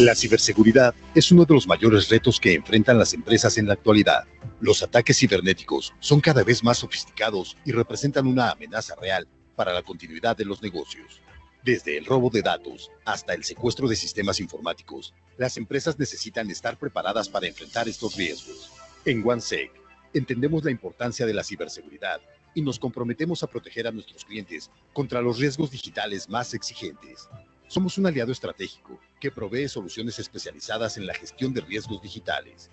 La ciberseguridad es uno de los mayores retos que enfrentan las empresas en la actualidad. Los ataques cibernéticos son cada vez más sofisticados y representan una amenaza real para la continuidad de los negocios. Desde el robo de datos hasta el secuestro de sistemas informáticos, las empresas necesitan estar preparadas para enfrentar estos riesgos. En OneSec, entendemos la importancia de la ciberseguridad y nos comprometemos a proteger a nuestros clientes contra los riesgos digitales más exigentes. Somos un aliado estratégico que provee soluciones especializadas en la gestión de riesgos digitales,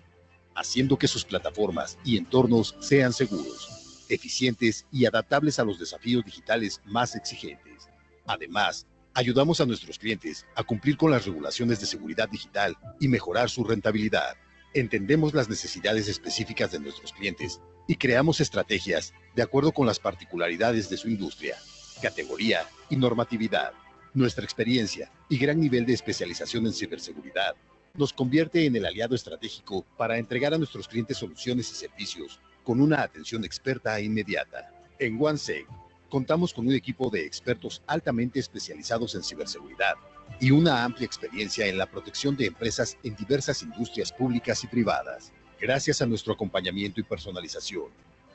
haciendo que sus plataformas y entornos sean seguros, eficientes y adaptables a los desafíos digitales más exigentes. Además, ayudamos a nuestros clientes a cumplir con las regulaciones de seguridad digital y mejorar su rentabilidad. Entendemos las necesidades específicas de nuestros clientes y creamos estrategias de acuerdo con las particularidades de su industria, categoría y normatividad. Nuestra experiencia y gran nivel de especialización en ciberseguridad nos convierte en el aliado estratégico para entregar a nuestros clientes soluciones y servicios con una atención experta e inmediata. En OneSec, contamos con un equipo de expertos altamente especializados en ciberseguridad y una amplia experiencia en la protección de empresas en diversas industrias públicas y privadas. Gracias a nuestro acompañamiento y personalización,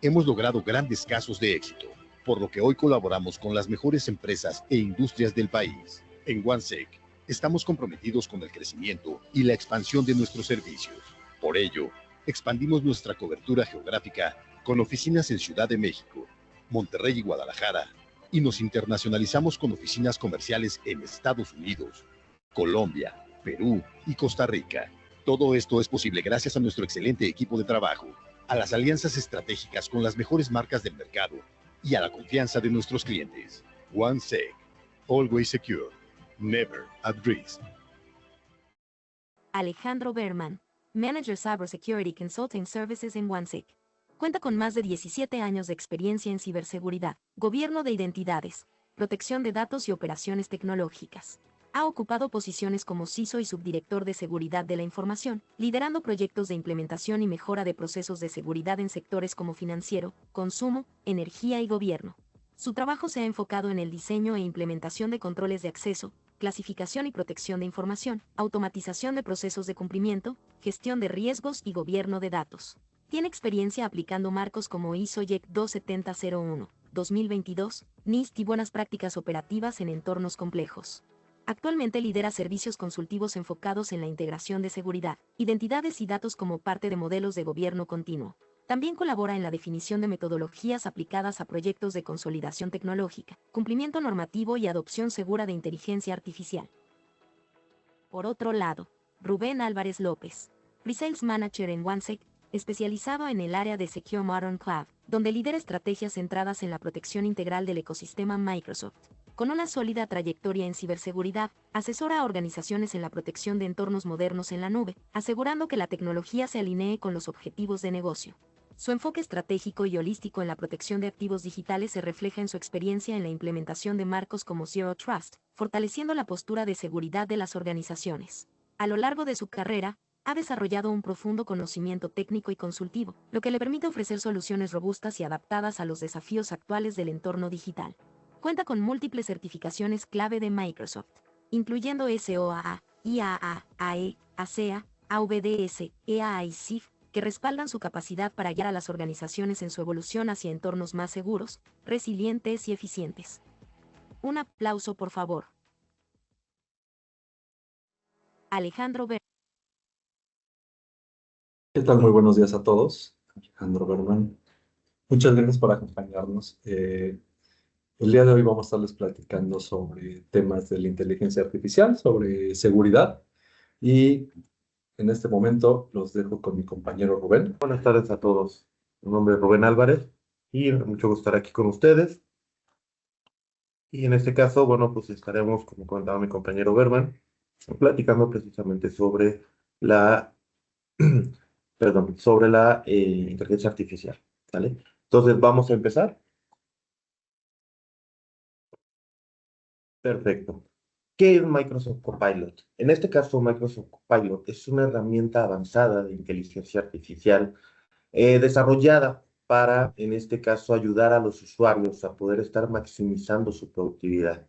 hemos logrado grandes casos de éxito, por lo que hoy colaboramos con las mejores empresas e industrias del país. En OneSec, estamos comprometidos con el crecimiento y la expansión de nuestros servicios. Por ello, expandimos nuestra cobertura geográfica con oficinas en Ciudad de México, Monterrey y Guadalajara, y nos internacionalizamos con oficinas comerciales en Estados Unidos, Colombia, Perú y Costa Rica. Todo esto es posible gracias a nuestro excelente equipo de trabajo, a las alianzas estratégicas con las mejores marcas del mercado y a la confianza de nuestros clientes. OneSec, always secure, never at risk. Alejandro Berman, Manager Cybersecurity Consulting Services en OneSec. Cuenta con más de 17 años de experiencia en ciberseguridad, gobierno de identidades, protección de datos y operaciones tecnológicas. Ha ocupado posiciones como CISO y subdirector de seguridad de la información, liderando proyectos de implementación y mejora de procesos de seguridad en sectores como financiero, consumo, energía y gobierno. Su trabajo se ha enfocado en el diseño e implementación de controles de acceso, clasificación y protección de información, automatización de procesos de cumplimiento, gestión de riesgos y gobierno de datos. Tiene experiencia aplicando marcos como ISO IEC 27001, 2022, NIST y buenas prácticas operativas en entornos complejos. Actualmente lidera servicios consultivos enfocados en la integración de seguridad, identidades y datos como parte de modelos de gobierno continuo. También colabora en la definición de metodologías aplicadas a proyectos de consolidación tecnológica, cumplimiento normativo y adopción segura de inteligencia artificial. Por otro lado, Rubén Álvarez López, Pre-Sales Manager en OneSec, especializado en el área de Secure Modern Cloud, donde lidera estrategias centradas en la protección integral del ecosistema Microsoft. Con una sólida trayectoria en ciberseguridad, asesora a organizaciones en la protección de entornos modernos en la nube, asegurando que la tecnología se alinee con los objetivos de negocio. Su enfoque estratégico y holístico en la protección de activos digitales se refleja en su experiencia en la implementación de marcos como Zero Trust, fortaleciendo la postura de seguridad de las organizaciones. A lo largo de su carrera, ha desarrollado un profundo conocimiento técnico y consultivo, lo que le permite ofrecer soluciones robustas y adaptadas a los desafíos actuales del entorno digital. Cuenta con múltiples certificaciones clave de Microsoft, incluyendo SOAA, IAA, AE, ASEA, AVDS, EAA y CIF, que respaldan su capacidad para guiar a las organizaciones en su evolución hacia entornos más seguros, resilientes y eficientes. Un aplauso, por favor. Alejandro Berman. ¿Qué tal? Muy buenos días a todos. Alejandro Berman. Muchas gracias por acompañarnos. El día de hoy vamos a estarles platicando sobre temas de la inteligencia artificial, sobre seguridad. Y en este momento los dejo con mi compañero Rubén. Buenas tardes a todos. Mi nombre es Rubén Álvarez y mucho gusto estar aquí con ustedes. Y en este caso, bueno, pues estaremos, como comentaba mi compañero Berman, platicando precisamente sobre la, sobre la inteligencia artificial, ¿vale? Entonces, vamos a empezar. Perfecto. ¿Qué es Microsoft Copilot? En este caso, Microsoft Copilot es una herramienta avanzada de inteligencia artificial desarrollada para, en este caso, ayudar a los usuarios a poder estar maximizando su productividad.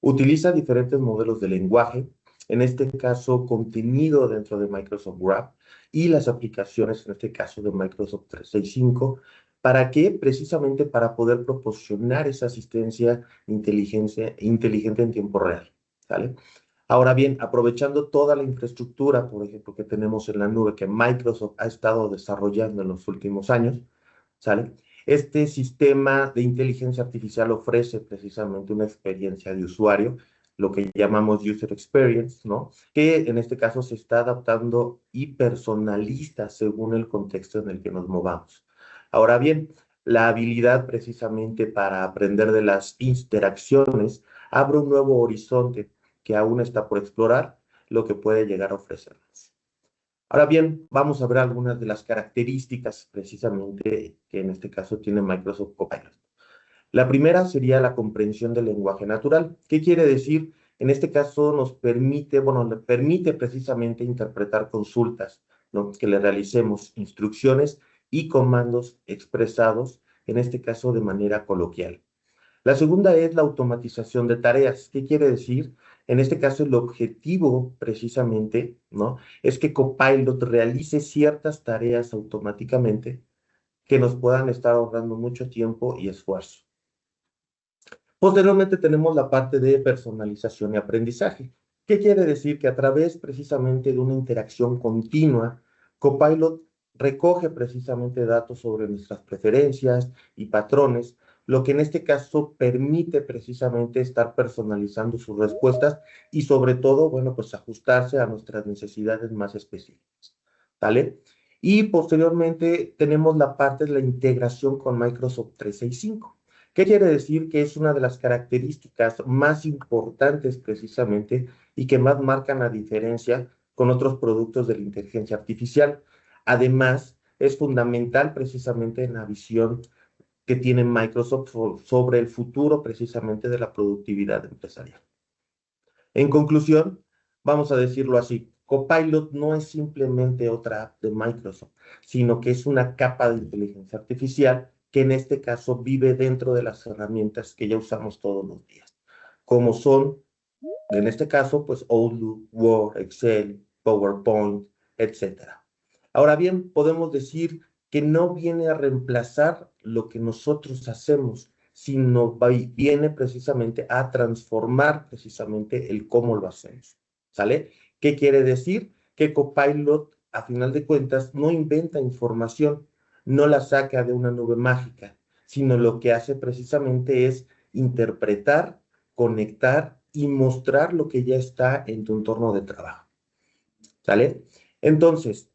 Utiliza diferentes modelos de lenguaje en este caso contenido dentro de Microsoft Graph y las aplicaciones, en este caso de Microsoft 365. ¿Para qué? Precisamente para poder proporcionar esa asistencia inteligente en tiempo real, ¿sale? Ahora bien, aprovechando toda la infraestructura, por ejemplo, que tenemos en la nube, que Microsoft ha estado desarrollando en los últimos años, ¿sale? Este sistema de inteligencia artificial ofrece precisamente una experiencia de usuario, lo que llamamos user experience, ¿no? Que en este caso se está adaptando y personaliza según el contexto en el que nos movamos. Ahora bien, la habilidad precisamente para aprender de las interacciones abre un nuevo horizonte que aún está por explorar, lo que puede llegar a ofrecernos. Ahora bien, vamos a ver algunas de las características precisamente que en este caso tiene Microsoft Copilot. La primera sería la comprensión del lenguaje natural. ¿Qué quiere decir? En este caso nos permite, le permite precisamente interpretar consultas, ¿no? Que le realicemos instrucciones y comandos expresados, en este caso de manera coloquial. La segunda es la automatización de tareas. ¿Qué quiere decir? En este caso, el objetivo precisamente, ¿no? Es que Copilot realice ciertas tareas automáticamente que nos puedan estar ahorrando mucho tiempo y esfuerzo. Posteriormente tenemos la parte de personalización y aprendizaje. ¿Qué quiere decir? Que a través precisamente de una interacción continua, Copilot recoge precisamente datos sobre nuestras preferencias y patrones, lo que en este caso permite precisamente estar personalizando sus respuestas y sobre todo, pues ajustarse a nuestras necesidades más específicas. ¿Vale? Y posteriormente tenemos la parte de la integración con Microsoft 365. ¿Qué quiere decir? Que es una de las características más importantes precisamente y que más marcan la diferencia con otros productos de la inteligencia artificial. Además, es fundamental precisamente en la visión que tiene Microsoft sobre el futuro precisamente de la productividad empresarial. En conclusión, vamos a decirlo así, Copilot no es simplemente otra app de Microsoft, sino que es una capa de inteligencia artificial que en este caso vive dentro de las herramientas que ya usamos todos los días, como son, en este caso, pues Outlook, Word, Excel, PowerPoint, etcétera. Ahora bien, podemos decir que no viene a reemplazar lo que nosotros hacemos, sino viene precisamente a transformar precisamente el cómo lo hacemos, ¿sale? ¿Qué quiere decir? Que Copilot, a final de cuentas, no inventa información, no la saca de una nube mágica, sino lo que hace precisamente es interpretar, conectar y mostrar lo que ya está en tu entorno de trabajo, ¿sale? Entonces,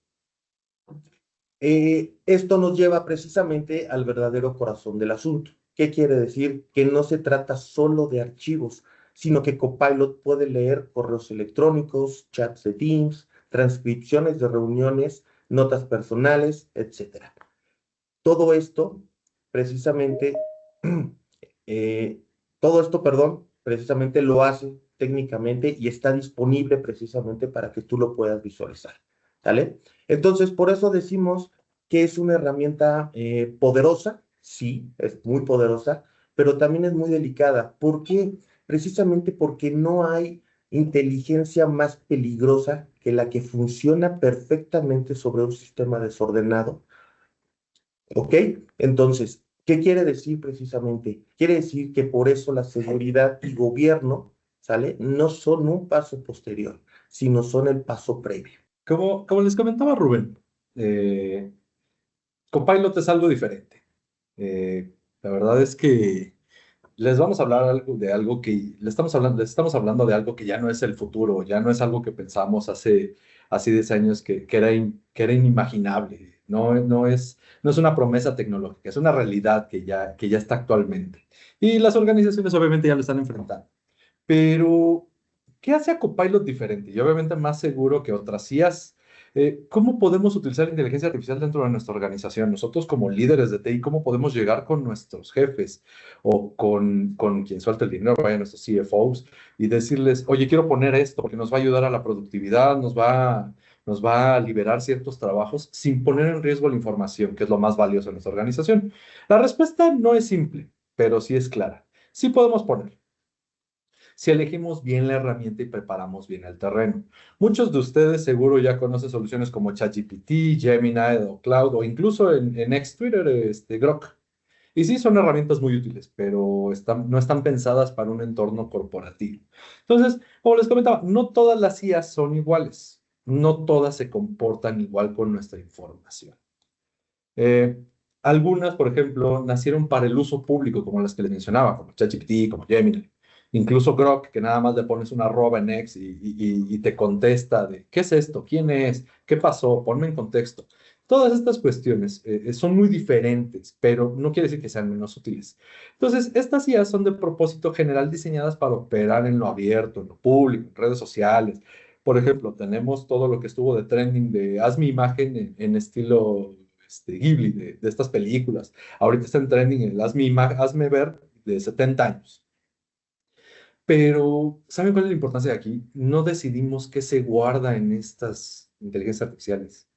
esto nos lleva precisamente al verdadero corazón del asunto. ¿Qué quiere decir? Que no se trata solo de archivos, sino que Copilot puede leer correos electrónicos, chats de Teams, transcripciones de reuniones, notas personales, etc. Todo esto, precisamente, precisamente lo hace técnicamente y está disponible precisamente para que tú lo puedas visualizar, ¿vale? Entonces, por eso decimos que es una herramienta poderosa, sí, es muy poderosa, pero también es muy delicada. ¿Por qué? Precisamente porque no hay inteligencia más peligrosa que la que funciona perfectamente sobre un sistema desordenado. ¿Ok? Entonces, ¿qué quiere decir precisamente? Quiere decir que por eso la seguridad y gobierno, ¿sale? No son un paso posterior, sino son el paso previo. Como les comentaba Rubén, Copilot es algo diferente. La verdad es que les vamos a hablar de algo que les estamos hablando de algo que ya no es el futuro, ya no es algo que pensamos hace 10 años que era inimaginable. No es una promesa tecnológica, es una realidad que ya está actualmente. Y las organizaciones obviamente ya lo están enfrentando. Pero, ¿qué hace a Copilot diferente? Y obviamente más seguro que otras IAs. ¿Cómo podemos utilizar la inteligencia artificial dentro de nuestra organización? Nosotros como líderes de TI, ¿cómo podemos llegar con nuestros jefes o con quien suelta el dinero, vaya, nuestros CFOs, y decirles, oye, quiero poner esto porque nos va a ayudar a la productividad, nos va a liberar ciertos trabajos sin poner en riesgo la información, que es lo más valioso en nuestra organización? La respuesta no es simple, pero sí es clara. Sí podemos poner. si elegimos bien la herramienta y preparamos bien el terreno. Muchos de ustedes seguro ya conocen soluciones como ChatGPT, Gemini o Cloud o incluso en ex Twitter, Grok. Y sí, son herramientas muy útiles, pero no están pensadas para un entorno corporativo. Entonces, como les comentaba, no todas las IAs son iguales. No todas se comportan igual con nuestra información. Eh, Algunas, por ejemplo, nacieron para el uso público, como las que les mencionaba, como ChatGPT, como Gemini. Incluso Grok, que nada más le pones una arroba en X y te contesta de ¿qué es esto? ¿Quién es? ¿Qué pasó? Ponme en contexto. Todas estas cuestiones son muy diferentes, pero no quiere decir que sean menos útiles. Entonces, estas IAs son de propósito general diseñadas para operar en lo abierto, en lo público, en redes sociales. Por ejemplo, tenemos todo lo que estuvo de trending de haz mi imagen en estilo Ghibli, de estas películas. Ahorita está en trending el hazme ver de 70 años. Pero, ¿saben cuál es la importancia de aquí? No decidimos qué se guarda en estas inteligencias artificiales,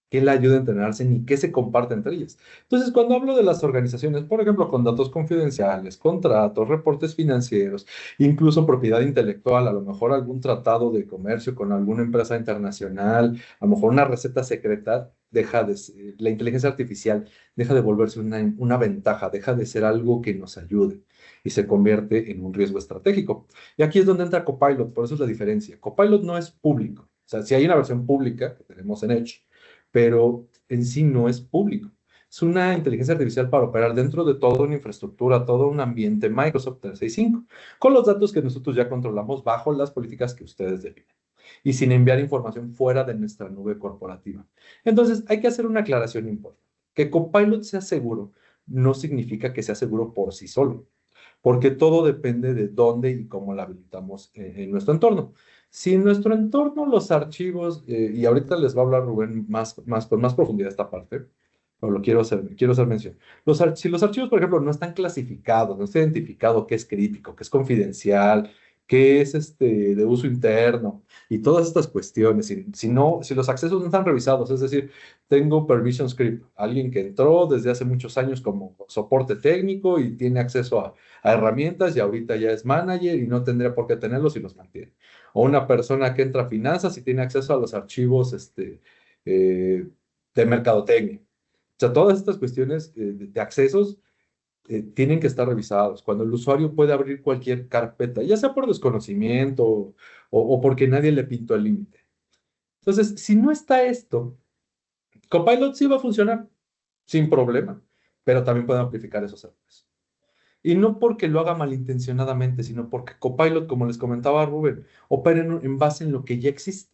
qué le ayuda a entrenarse ni qué se comparte entre ellas. Entonces, cuando hablo de las organizaciones, por ejemplo, con datos confidenciales, contratos, reportes financieros, incluso propiedad intelectual, a lo mejor algún tratado de comercio con alguna empresa internacional, a lo mejor una receta secreta, la inteligencia artificial deja de volverse una ventaja, deja de ser algo que nos ayude y se convierte en un riesgo estratégico. Y aquí es donde entra Copilot, por eso es la diferencia. Copilot no es público. O sea, si hay una versión pública que tenemos en Edge, pero en sí no es público. Es una inteligencia artificial para operar dentro de toda una infraestructura, todo un ambiente Microsoft 365, con los datos que nosotros ya controlamos bajo las políticas que ustedes definen y sin enviar información fuera de nuestra nube corporativa. Entonces, hay que hacer una aclaración importante. Que Copilot sea seguro no significa que sea seguro por sí solo, porque todo depende de dónde y cómo la habilitamos en nuestro entorno. Si en nuestro entorno los archivos, y ahorita les va a hablar Rubén con más profundidad esta parte, pero quiero hacer mención. Si los archivos, por ejemplo, no están clasificados, no está identificado qué es crítico, qué es confidencial, qué es de uso interno y todas estas cuestiones, si los accesos no están revisados, es decir, tengo permission script, alguien que entró desde hace muchos años como soporte técnico y tiene acceso a herramientas y ahorita ya es manager y no tendría por qué tenerlos si los mantiene. O una persona que entra a finanzas y tiene acceso a los archivos de mercadotecnia. O sea, todas estas cuestiones de accesos tienen que estar revisados. Cuando el usuario puede abrir cualquier carpeta, ya sea por desconocimiento o porque nadie le pintó el límite. Entonces, si no está esto, Copilot sí va a funcionar sin problema, pero también puede amplificar esos errores. Y no porque lo haga malintencionadamente, sino porque Copilot, como les comentaba Rubén, opera en base en lo que ya existe.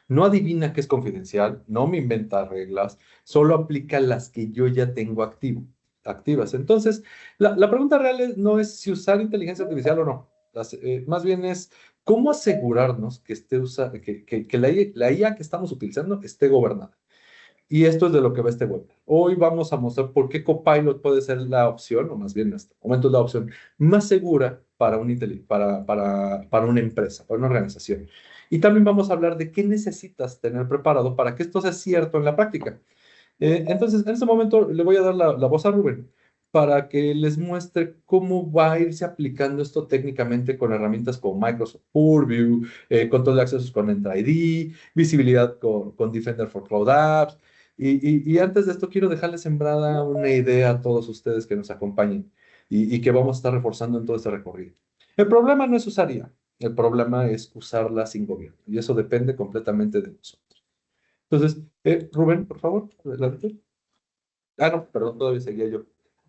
No adivina qué es confidencial, no me inventa reglas, solo aplica las que yo ya tengo activas. Entonces, la pregunta real no es si usar inteligencia artificial o no. Más bien es cómo asegurarnos que la IA que estamos utilizando esté gobernada. Y esto es de lo que va este webinar. Hoy vamos a mostrar por qué Copilot puede ser la opción, o más bien en este momento es la opción más segura para para una empresa, para una organización. Y también vamos a hablar de qué necesitas tener preparado para que esto sea cierto en la práctica. Entonces, en este momento le voy a dar la voz a Rubén para que les muestre cómo va a irse aplicando esto técnicamente con herramientas como Microsoft Purview, control de accesos con Entra ID, visibilidad con Defender for Cloud Apps. Y antes de esto, quiero dejarles sembrada una idea a todos ustedes que nos acompañen y que vamos a estar reforzando en todo este recorrido. El problema no es usar IA, el problema es usarla sin gobierno, y eso depende completamente de nosotros. Entonces, Rubén, por favor, adelante. Ah, no, perdón, todavía seguía yo.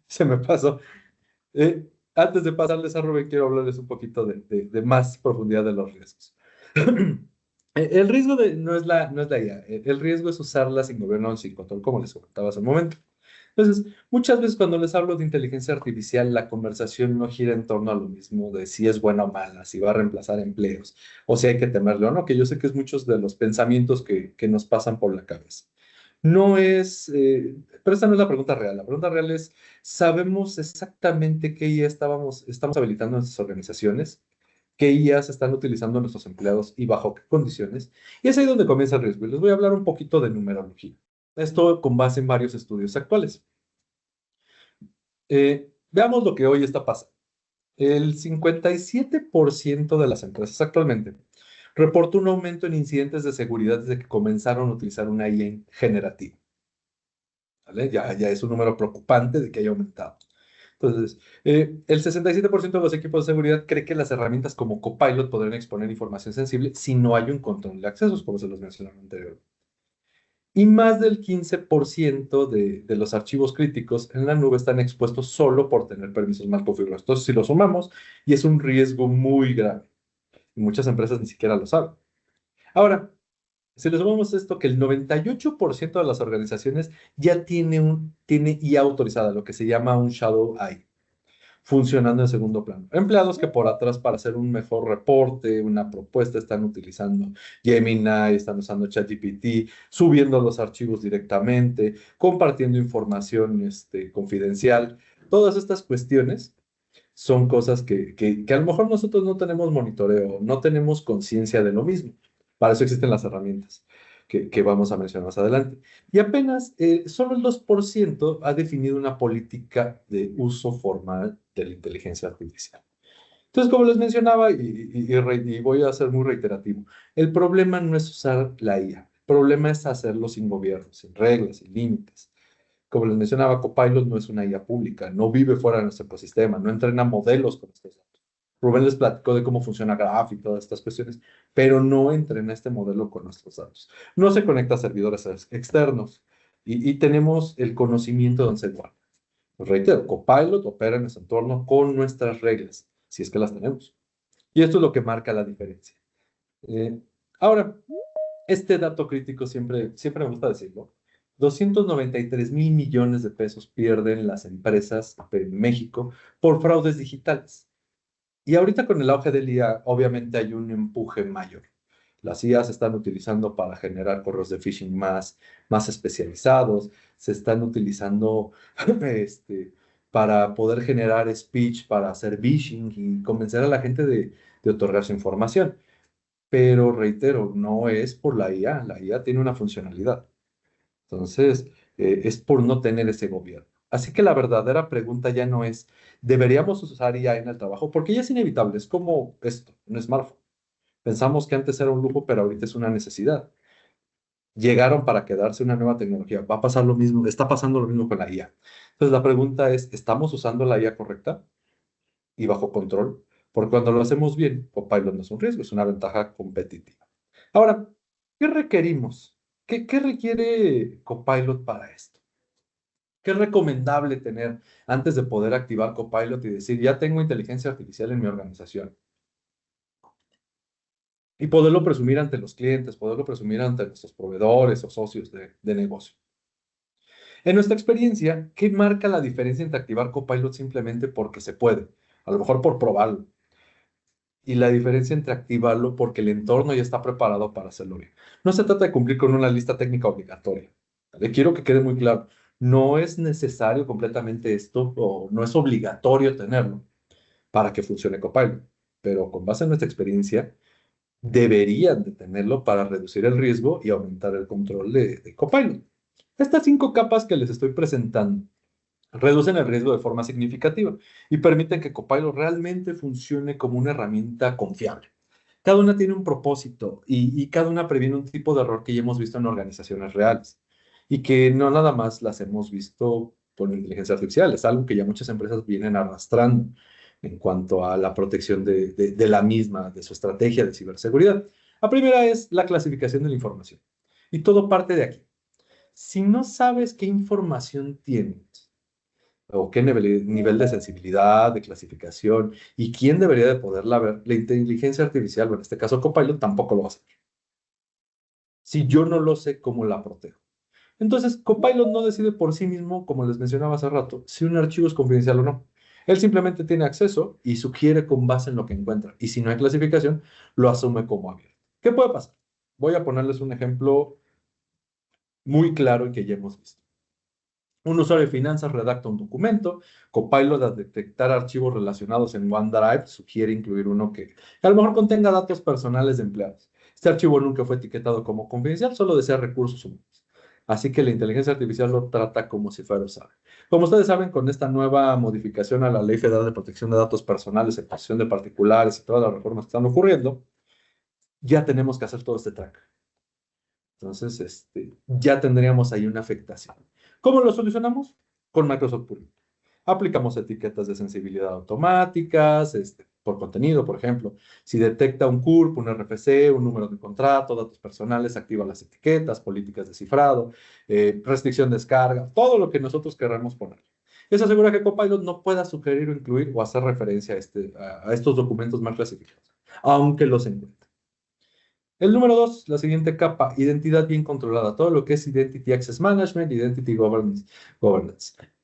Se me pasó. Antes de pasarles a Rubén, quiero hablarles un poquito de más profundidad de los riesgos. El riesgo no es la IA, el riesgo es usarla sin gobierno, sin control, como les comentaba hace un momento. Entonces, muchas veces cuando les hablo de inteligencia artificial, la conversación no gira en torno a lo mismo de si es buena o mala, si va a reemplazar empleos, o si hay que temerlo o no, que yo sé que es muchos de los pensamientos que nos pasan por la cabeza. No es, pero esta no es la pregunta real. La pregunta real es, ¿sabemos exactamente qué IA estamos habilitando en nuestras organizaciones? ¿Qué IAs están utilizando nuestros empleados y bajo qué condiciones? Y es ahí donde comienza el riesgo. Y les voy a hablar un poquito de numerología. Esto con base en varios estudios actuales. Veamos lo que hoy está pasando. El 57% de las empresas actualmente reportó un aumento en incidentes de seguridad desde que comenzaron a utilizar una IA generativa. ¿Vale? Ya es un número preocupante de que haya aumentado. Entonces, el 67% de los equipos de seguridad cree que las herramientas como Copilot podrían exponer información sensible si no hay un control de accesos, como se los mencionaba anteriormente. Y más del 15% de los archivos críticos en la nube están expuestos solo por tener permisos mal configurados. Entonces, si lo sumamos, y es un riesgo muy grave. Y muchas empresas ni siquiera lo saben. Ahora, si le sumamos esto, que el 98% de las organizaciones ya tiene IA autorizada, lo que se llama un Shadow AI, funcionando en segundo plano. Empleados que por atrás para hacer un mejor reporte, una propuesta, están utilizando Gemini, están usando ChatGPT, subiendo los archivos directamente, compartiendo información confidencial. Todas estas cuestiones son cosas que a lo mejor nosotros no tenemos monitoreo, no tenemos conciencia de lo mismo. Para eso existen las herramientas que vamos a mencionar más adelante. Y apenas solo el 2% ha definido una política de uso formal de la inteligencia artificial. Entonces, como les mencionaba, y voy a ser muy reiterativo, el problema no es usar la IA, el problema es hacerlo sin gobierno, sin reglas, sin límites. Como les mencionaba, Copilot no es una IA pública, no vive fuera de nuestro ecosistema, no entrena modelos con estos datos. Rubén les platicó de cómo funciona Graph y todas estas cuestiones, pero no entrena este modelo con nuestros datos. No se conecta a servidores externos y tenemos el conocimiento de dónde se guarda. Pues reitero, Copilot opera en nuestro entorno con nuestras reglas, si es que las tenemos. Y esto es lo que marca la diferencia. Eh, Ahora, este dato crítico siempre me gusta decirlo. 293,000 millones de pesos pierden las empresas en México por fraudes digitales. Y ahorita con el auge del IA, obviamente hay un empuje mayor. Las IA se están utilizando para generar correos de phishing más especializados, se están utilizando para poder generar speech, para hacer phishing y convencer a la gente de otorgar su información. Pero reitero, no es por la IA tiene una funcionalidad. Entonces, es por no tener ese gobierno. Así que la verdadera pregunta ya no es, ¿deberíamos usar IA en el trabajo? Porque ya es inevitable, es como esto, un smartphone. Pensamos que antes era un lujo, pero ahorita es una necesidad. Llegaron para quedarse una nueva tecnología. Va a pasar lo mismo, está pasando lo mismo con la IA. Entonces, la pregunta es, ¿estamos usando la IA correcta y bajo control? Porque cuando lo hacemos bien, Copilot no es un riesgo, es una ventaja competitiva. Ahora, ¿qué requerimos? ¿Qué requiere Copilot para esto? ¿Qué es recomendable tener antes de poder activar Copilot y decir, ya tengo inteligencia artificial en mi organización? Y poderlo presumir ante los clientes, poderlo presumir ante nuestros proveedores o socios de negocio. En nuestra experiencia, ¿qué marca la diferencia entre activar Copilot simplemente porque se puede? A lo mejor por probarlo. Y la diferencia entre activarlo porque el entorno ya está preparado para hacerlo bien. No se trata de cumplir con una lista técnica obligatoria. ¿Vale? Quiero que quede muy claro. No es necesario completamente esto o no es obligatorio tenerlo para que funcione Copilot. Pero con base en nuestra experiencia, deberían de tenerlo para reducir el riesgo y aumentar el control de Copilot. Estas 5 capas que les estoy presentando reducen el riesgo de forma significativa y permiten que Copilot realmente funcione como una herramienta confiable. Cada una tiene un propósito y cada una previene un tipo de error que ya hemos visto en organizaciones reales y que no nada más las hemos visto con inteligencia artificial, es algo que ya muchas empresas vienen arrastrando en cuanto a la protección de la misma, de su estrategia de ciberseguridad. La primera es la clasificación de la información y todo parte de aquí. Si no sabes qué información tienes, o qué nivel de sensibilidad, de clasificación y quién debería de poderla ver, la inteligencia artificial, o en este caso Copilot, tampoco lo va a hacer. Si yo no lo sé, ¿cómo la protejo? Entonces, Copilot no decide por sí mismo, como les mencionaba hace rato, si un archivo es confidencial o no. Él simplemente tiene acceso y sugiere con base en lo que encuentra. Y si no hay clasificación, lo asume como abierto. ¿Qué puede pasar? Voy a ponerles un ejemplo muy claro y que ya hemos visto. Un usuario de finanzas redacta un documento, Copilot al detectar archivos relacionados en OneDrive sugiere incluir uno que a lo mejor contenga datos personales de empleados. Este archivo nunca fue etiquetado como confidencial, solo desea recursos humanos. Así que la inteligencia artificial lo trata como si fuera usable. Como ustedes saben, con esta nueva modificación a la Ley Federal de Protección de Datos Personales, en protección de particulares y todas las reformas que están ocurriendo, ya tenemos que hacer todo este track. Entonces, ya tendríamos ahí una afectación. ¿Cómo lo solucionamos? Con Microsoft Purity. Aplicamos etiquetas de sensibilidad automáticas, por contenido, por ejemplo. Si detecta un CURP, un RFC, un número de contrato, datos personales, activa las etiquetas, políticas de cifrado, restricción de descarga, todo lo que nosotros queramos poner. Eso asegura que Copilot no pueda sugerir o incluir o hacer referencia a estos documentos más clasificados, aunque los encuentre. El número 2, la siguiente capa, identidad bien controlada, todo lo que es Identity Access Management, Identity Governance,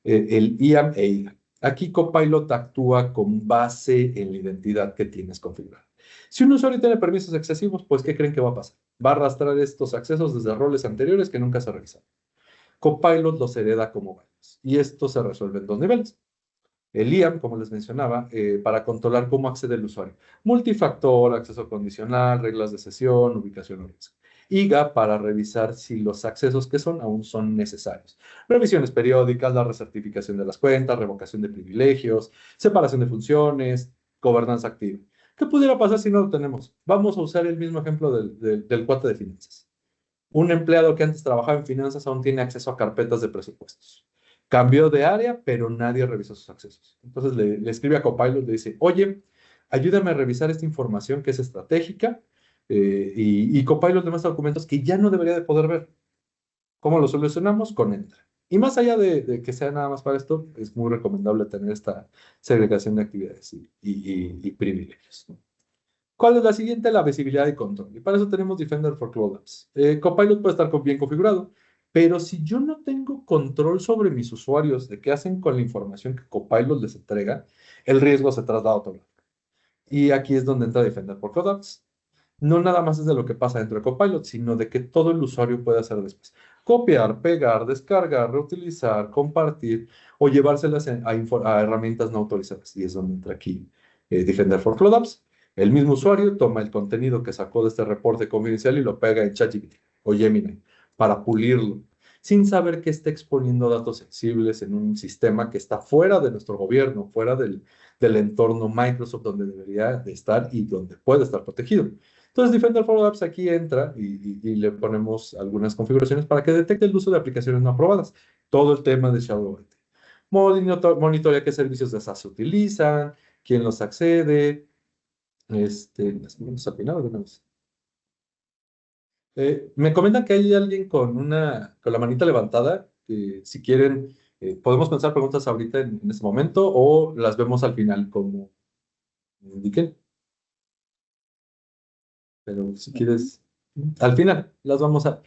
el IAM e IGA. Aquí Copilot actúa con base en la identidad que tienes configurada. Si un usuario tiene permisos excesivos, pues ¿qué creen que va a pasar? Va a arrastrar estos accesos desde roles anteriores que nunca se revisaron. Copilot los hereda como varios y esto se resuelve en 2 niveles. El IAM, como les mencionaba, para controlar cómo accede el usuario. Multifactor, acceso condicional, reglas de sesión, ubicación o riesgo. IGA para revisar si los accesos que son aún son necesarios. Revisiones periódicas, la recertificación de las cuentas, revocación de privilegios, separación de funciones, gobernanza activa. ¿Qué pudiera pasar si no lo tenemos? Vamos a usar el mismo ejemplo del cuate de finanzas. Un empleado que antes trabajaba en finanzas aún tiene acceso a carpetas de presupuestos. Cambió de área, pero nadie revisó sus accesos. Entonces le escribe a Copilot, le dice, oye, ayúdame a revisar esta información que es estratégica, y Copilot le muestra documentos que ya no debería de poder ver. ¿Cómo lo solucionamos? Con Entra. Y más allá de que sea nada más para esto, es muy recomendable tener esta segregación de actividades y privilegios. ¿Cuál es la siguiente? La visibilidad y control. Y para eso tenemos Defender for Cloud Apps. Copilot puede estar bien configurado, pero si yo no tengo control sobre mis usuarios de qué hacen con la información que Copilot les entrega, el riesgo se traslada a otro lado. Y aquí es donde entra Defender for Cloud Apps. No nada más es de lo que pasa dentro de Copilot, sino de que todo el usuario puede hacer después. Copiar, pegar, descargar, reutilizar, compartir o llevárselas a herramientas no autorizadas. Y es donde entra aquí Defender for Cloud Apps. El mismo usuario toma el contenido que sacó de este reporte confidencial y lo pega en ChatGPT o Gemini para pulirlo, sin saber que está exponiendo datos sensibles en un sistema que está fuera de nuestro gobierno, fuera del entorno Microsoft donde debería de estar y donde puede estar protegido. Entonces, Defender for Apps aquí entra y le ponemos algunas configuraciones para que detecte el uso de aplicaciones no aprobadas. Todo el tema de Shadow IT. Monitorea qué servicios de SaaS se utilizan, quién los accede. ¿Las preguntas al final o de una vez? Me comentan que hay alguien con la manita levantada. Si quieren, podemos pensar preguntas ahorita en este momento o las vemos al final como indiquen. Pero si quieres, al final las vamos a...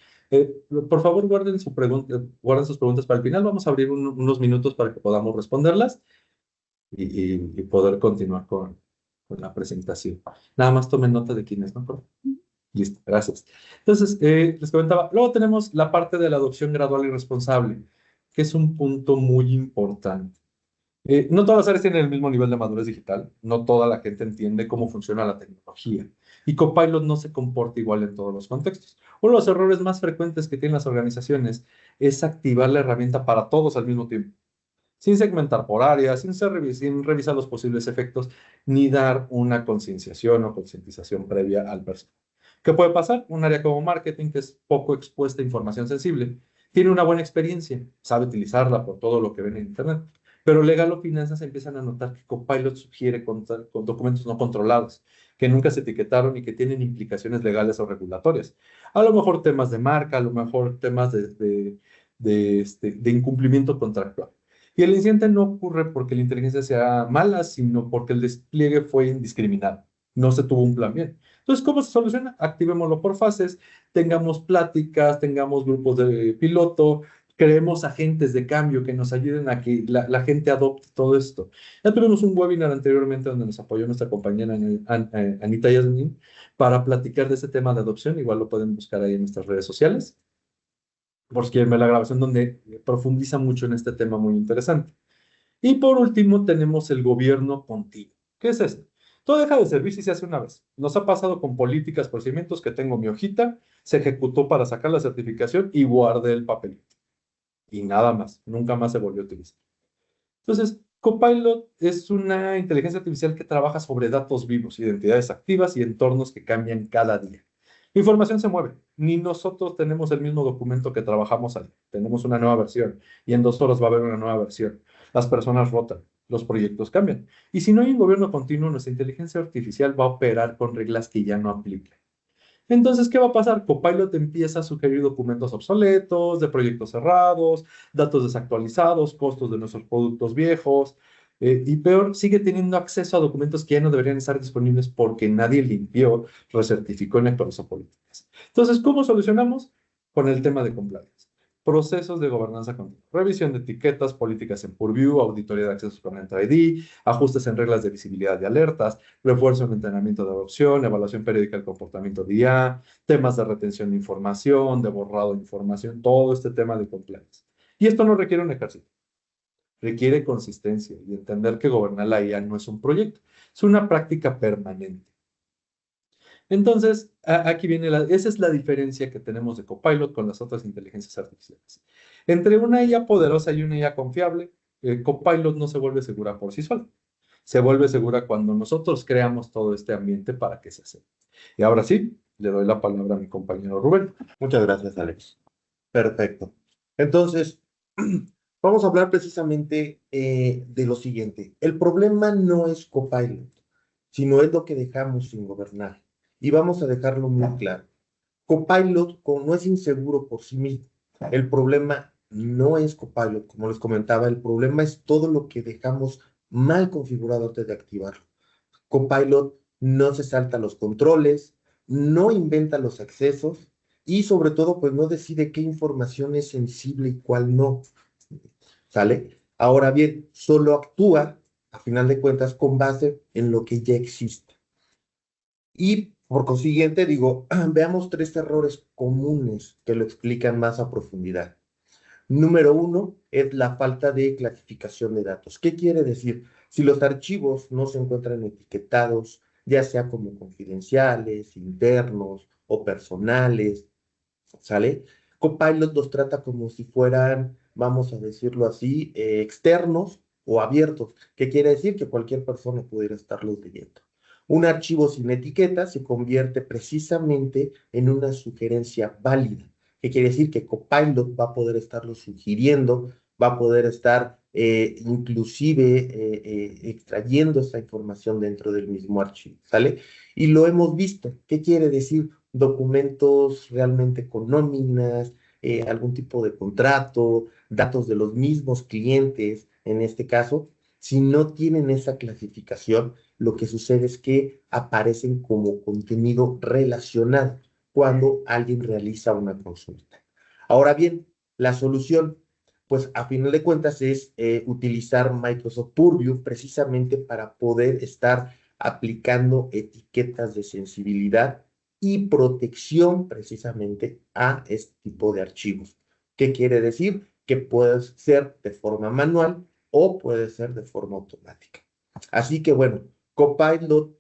por favor, guarden sus preguntas para el final. Vamos a abrir unos minutos para que podamos responderlas y poder continuar con la presentación. Nada más tomen nota de quiénes, ¿no? Listo, gracias. Entonces, les comentaba, luego tenemos la parte de la adopción gradual y responsable, que es un punto muy importante. No todas las áreas tienen el mismo nivel de madurez digital, no toda la gente entiende cómo funciona la tecnología, y Copilot no se comporta igual en todos los contextos. Uno de los errores más frecuentes que tienen las organizaciones es activar la herramienta para todos al mismo tiempo, sin segmentar por áreas, sin revisar los posibles efectos, ni dar una concienciación o concientización previa al personal. ¿Qué puede pasar? Un área como marketing, que es poco expuesta a información sensible, tiene una buena experiencia, sabe utilizarla por todo lo que ven en Internet, pero legal o finanzas empiezan a notar que Copilot sugiere con documentos no controlados, que nunca se etiquetaron y que tienen implicaciones legales o regulatorias. A lo mejor temas de marca, a lo mejor temas de incumplimiento contractual. Y el incidente no ocurre porque la inteligencia sea mala, sino porque el despliegue fue indiscriminado. No se tuvo un plan bien. Entonces, ¿cómo se soluciona? Activémoslo por fases, tengamos pláticas, tengamos grupos de piloto, creemos agentes de cambio que nos ayuden a que la gente adopte todo esto. Ya tuvimos un webinar anteriormente donde nos apoyó nuestra compañera Anita Yasmin para platicar de ese tema de adopción. Igual lo pueden buscar ahí en nuestras redes sociales, por si quieren ver la grabación donde profundiza mucho en este tema muy interesante. Y por último tenemos el gobierno contigo. ¿Qué es esto? Todo deja de servir si se hace una vez. Nos ha pasado con políticas, procedimientos que tengo mi hojita, se ejecutó para sacar la certificación y guardé el papelito. Y nada más, nunca más se volvió a utilizar. Entonces, Copilot es una inteligencia artificial que trabaja sobre datos vivos, identidades activas y entornos que cambian cada día. La información se mueve. Ni nosotros tenemos el mismo documento que trabajamos ahí. Tenemos una nueva versión y en 2 horas va a haber una nueva versión. Las personas rotan, los proyectos cambian. Y si no hay un gobierno continuo, nuestra inteligencia artificial va a operar con reglas que ya no aplican. Entonces, ¿qué va a pasar? Copilot empieza a sugerir documentos obsoletos, de proyectos cerrados, datos desactualizados, costos de nuestros productos viejos, y peor, sigue teniendo acceso a documentos que ya no deberían estar disponibles porque nadie limpió, recertificó ni actualizó políticas. Entonces, ¿cómo solucionamos? Con el tema de compliance. Procesos de gobernanza continua, revisión de etiquetas, políticas en Purview, auditoría de accesos con Entra ID, ajustes en reglas de visibilidad de alertas, refuerzo en entrenamiento de adopción, evaluación periódica del comportamiento de IA, temas de retención de información, de borrado de información, todo este tema de compliance. Y esto no requiere un ejército, requiere consistencia y entender que gobernar la IA no es un proyecto, es una práctica permanente. Entonces, aquí viene esa es la diferencia que tenemos de Copilot con las otras inteligencias artificiales. Entre una IA poderosa y una IA confiable, Copilot no se vuelve segura por sí sola. Se vuelve segura cuando nosotros creamos todo este ambiente para que se hace. Y ahora sí, le doy la palabra a mi compañero Rubén. Muchas gracias, Alex. Perfecto. Entonces, vamos a hablar precisamente de lo siguiente. El problema no es Copilot, sino es lo que dejamos sin gobernar. Y vamos a dejarlo muy claro. Copilot no es inseguro por sí mismo. El problema no es Copilot, como les comentaba, el problema es todo lo que dejamos mal configurado antes de activarlo. Copilot no se salta los controles, no inventa los accesos y sobre todo pues no decide qué información es sensible y cuál no. ¿Sale? Ahora bien, solo actúa, a final de cuentas, con base en lo que ya existe. Y por consiguiente, digo, veamos 3 errores comunes que lo explican más a profundidad. Número 1 es la falta de clasificación de datos. ¿Qué quiere decir? Si los archivos no se encuentran etiquetados, ya sea como confidenciales, internos o personales, ¿sale? Copilot los trata como si fueran, vamos a decirlo así, externos o abiertos. ¿Qué quiere decir? Que cualquier persona pudiera estarlos leyendo. Un archivo sin etiqueta se convierte precisamente en una sugerencia válida. ¿Qué quiere decir? Que Copilot va a poder estarlo sugiriendo, va a poder estar inclusive extrayendo esa información dentro del mismo archivo, ¿sale? Y lo hemos visto. ¿Qué quiere decir? Documentos realmente con nóminas, algún tipo de contrato, datos de los mismos clientes, en este caso, si no tienen esa clasificación, lo que sucede es que aparecen como contenido relacionado cuando alguien realiza una consulta. Ahora bien, la solución, pues a final de cuentas es utilizar Microsoft Purview precisamente para poder estar aplicando etiquetas de sensibilidad y protección precisamente a este tipo de archivos. ¿Qué quiere decir? Que puede ser de forma manual o puede ser de forma automática. Así que bueno, Copilot,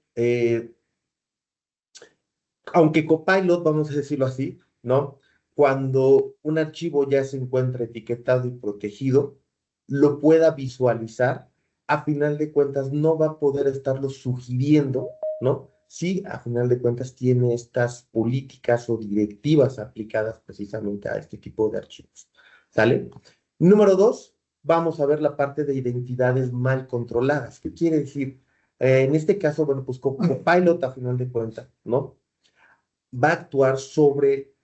aunque Copilot, vamos a decirlo así, ¿no? Cuando un archivo ya se encuentra etiquetado y protegido, lo pueda visualizar, a final de cuentas no va a poder estarlo sugiriendo, ¿no? Sí, a final de cuentas tiene estas políticas o directivas aplicadas precisamente a este tipo de archivos, ¿sale? Número 2, vamos a ver la parte de identidades mal controladas. ¿Qué quiere decir? En este caso, bueno, pues Copilot a final de cuentas, ¿no? Va a actuar sobre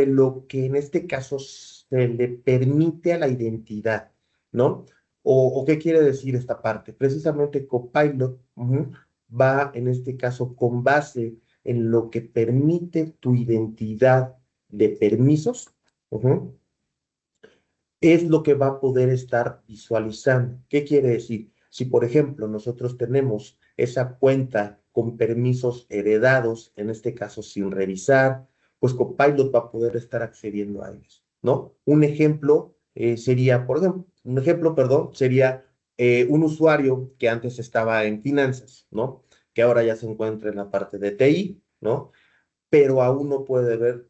lo que en este caso se le permite a la identidad, ¿no? ¿O qué quiere decir esta parte? Precisamente Copilot va en este caso con base en lo que permite tu identidad de permisos, es lo que va a poder estar visualizando. ¿Qué quiere decir? Si, por ejemplo, nosotros tenemos esa cuenta con permisos heredados, en este caso sin revisar, pues Copilot va a poder estar accediendo a ellos, ¿no? Un ejemplo sería, por ejemplo, sería un usuario que antes estaba en finanzas, ¿no? Que ahora ya se encuentra en la parte de TI, ¿no? Pero aún no puede ver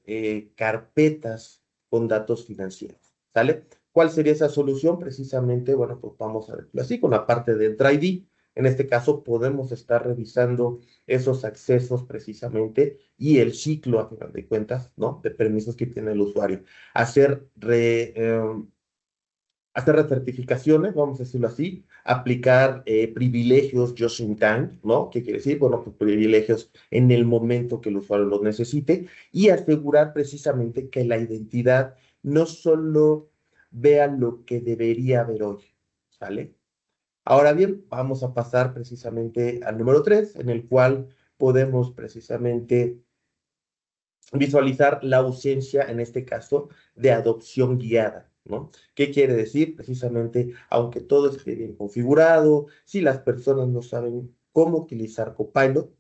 carpetas con datos financieros, ¿sale? ¿Cuál sería esa solución? Precisamente, bueno, pues vamos a verlo así, con la parte de Entra ID. En este caso, podemos estar revisando esos accesos precisamente y el ciclo, a final de cuentas, ¿no? De permisos que tiene el usuario. Hacer recertificaciones, vamos a decirlo así, aplicar privilegios just in time, ¿no? ¿Qué quiere decir? Bueno, pues privilegios en el momento que el usuario los necesite y asegurar precisamente que la identidad no solo vea lo que debería ver hoy, ¿sale? Ahora bien, vamos a pasar precisamente al número 3, en el cual podemos precisamente visualizar la ausencia, en este caso, de adopción guiada, ¿no? ¿Qué quiere decir? Precisamente, aunque todo esté bien configurado, si las personas no saben cómo utilizar Copilot,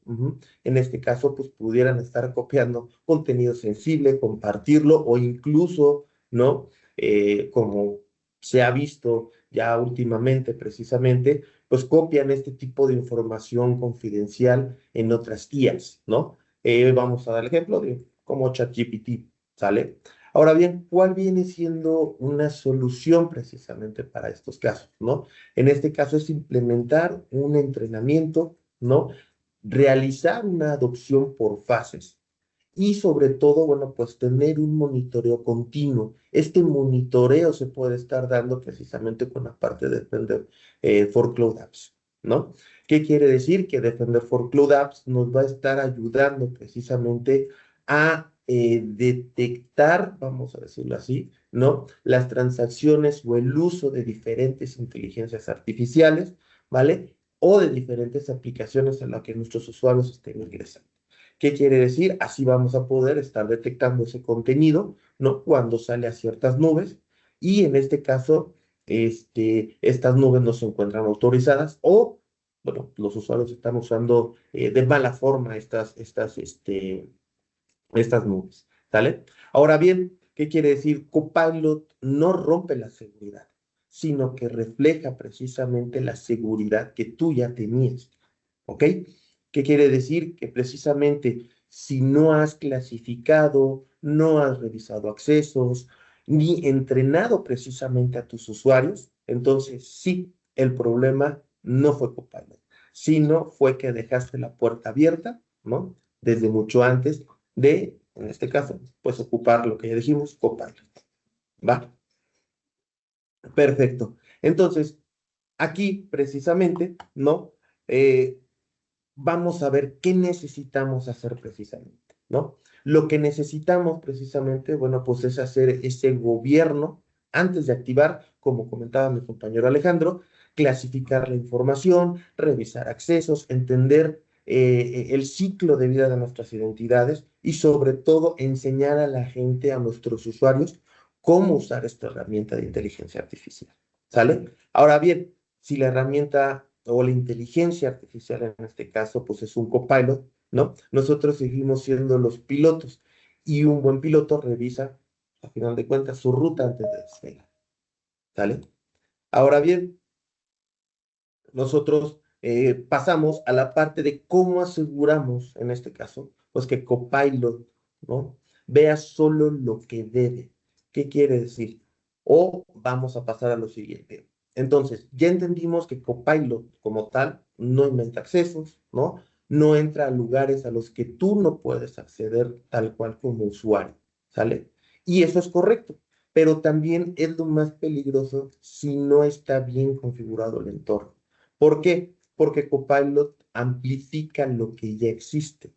en este caso, pues pudieran estar copiando contenido sensible, compartirlo o incluso, ¿no? Como se ha visto ya últimamente, precisamente, pues copian este tipo de información confidencial en otras IAs, ¿no? Vamos a dar el ejemplo de como ChatGPT, ¿sale? Ahora bien, ¿cuál viene siendo una solución precisamente para estos casos, ¿no? En este caso es implementar un entrenamiento, ¿no? Realizar una adopción por fases y sobre todo, bueno, pues tener un monitoreo continuo. Este monitoreo se puede estar dando precisamente con la parte de Defender for Cloud Apps, ¿no? ¿Qué quiere decir? Que Defender for Cloud Apps nos va a estar ayudando precisamente a detectar, vamos a decirlo así, ¿no? Las transacciones o el uso de diferentes inteligencias artificiales, ¿vale? O de diferentes aplicaciones a las que nuestros usuarios estén ingresando. ¿Qué quiere decir? Así vamos a poder estar detectando ese contenido, ¿no? Cuando sale a ciertas nubes y en este caso, estas nubes no se encuentran autorizadas o, bueno, los usuarios están usando de mala forma estas nubes, ¿sale? Ahora bien, ¿qué quiere decir? Copilot no rompe la seguridad, sino que refleja precisamente la seguridad que tú ya tenías, ¿ok? ¿Qué quiere decir? Que precisamente si no has clasificado, no has revisado accesos, ni entrenado precisamente a tus usuarios, entonces sí, el problema no fue Copilot, sino fue que dejaste la puerta abierta, ¿no? Desde mucho antes en este caso, pues ocupar lo que ya dijimos, Copilot. ¿Va? Perfecto. Entonces, aquí precisamente, ¿no? Vamos a ver qué necesitamos hacer precisamente, ¿no? Lo que necesitamos precisamente, bueno, pues es hacer ese gobierno antes de activar, como comentaba mi compañero Alejandro, clasificar la información, revisar accesos, entender el ciclo de vida de nuestras identidades y sobre todo enseñar a la gente, a nuestros usuarios, cómo usar esta herramienta de inteligencia artificial. ¿Sale? Ahora bien, si la herramienta o la inteligencia artificial en este caso, pues es un copilot, ¿no? Nosotros seguimos siendo los pilotos y un buen piloto revisa, a final de cuentas, su ruta antes de despegar, ¿sale? Ahora bien, nosotros pasamos a la parte de cómo aseguramos, en este caso, pues que Copilot, ¿no? Vea solo lo que debe. ¿Qué quiere decir? O vamos a pasar a lo siguiente. Entonces, ya entendimos que Copilot como tal no inventa accesos, ¿no? No entra a lugares a los que tú no puedes acceder tal cual como usuario, ¿sale? Y eso es correcto, pero también es lo más peligroso si no está bien configurado el entorno. ¿Por qué? Porque Copilot amplifica lo que ya existe.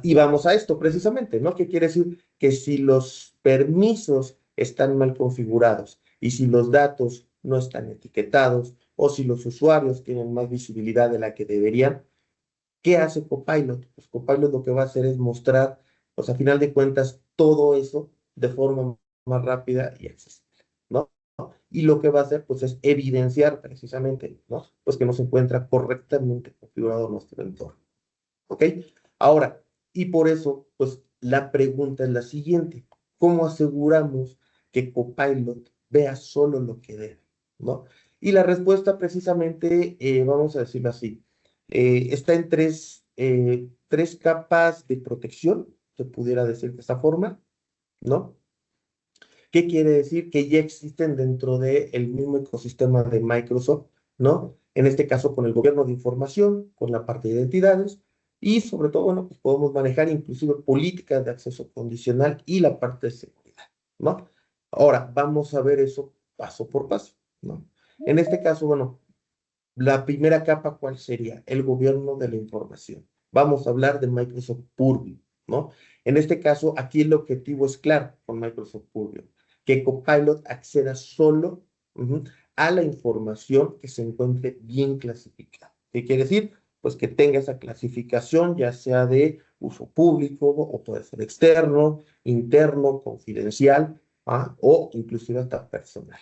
Y vamos a esto precisamente, ¿no? ¿Qué quiere decir? Que si los permisos están mal configurados y si los datos no están etiquetados o si los usuarios tienen más visibilidad de la que deberían, ¿qué hace Copilot? Pues Copilot lo que va a hacer es mostrar, pues a final de cuentas, todo eso de forma más rápida y accesible, ¿no? Y lo que va a hacer, pues, es evidenciar precisamente, ¿no? Pues que no se encuentra correctamente configurado nuestro entorno, ¿ok? Ahora, y por eso, pues, la pregunta es la siguiente. ¿Cómo aseguramos que Copilot vea solo lo que debe, ¿no? Y la respuesta precisamente, vamos a decirlo así, está en tres capas de protección, se pudiera decir de esta forma, ¿no? ¿Qué quiere decir? Que ya existen dentro del mismo ecosistema de Microsoft, ¿no? En este caso con el gobierno de información, con la parte de identidades y sobre todo, bueno, pues podemos manejar inclusive políticas de acceso condicional y la parte de seguridad, ¿no? Ahora, vamos a ver eso paso por paso, ¿no? En este caso, bueno, la primera capa, ¿cuál sería? El gobierno de la información. Vamos a hablar de Microsoft Purview, ¿no? En este caso, aquí el objetivo es claro con Microsoft Purview, que Copilot acceda solo a la información que se encuentre bien clasificada. ¿Qué quiere decir? Pues que tenga esa clasificación, ya sea de uso público o puede ser externo, interno, confidencial, o inclusive hasta personal.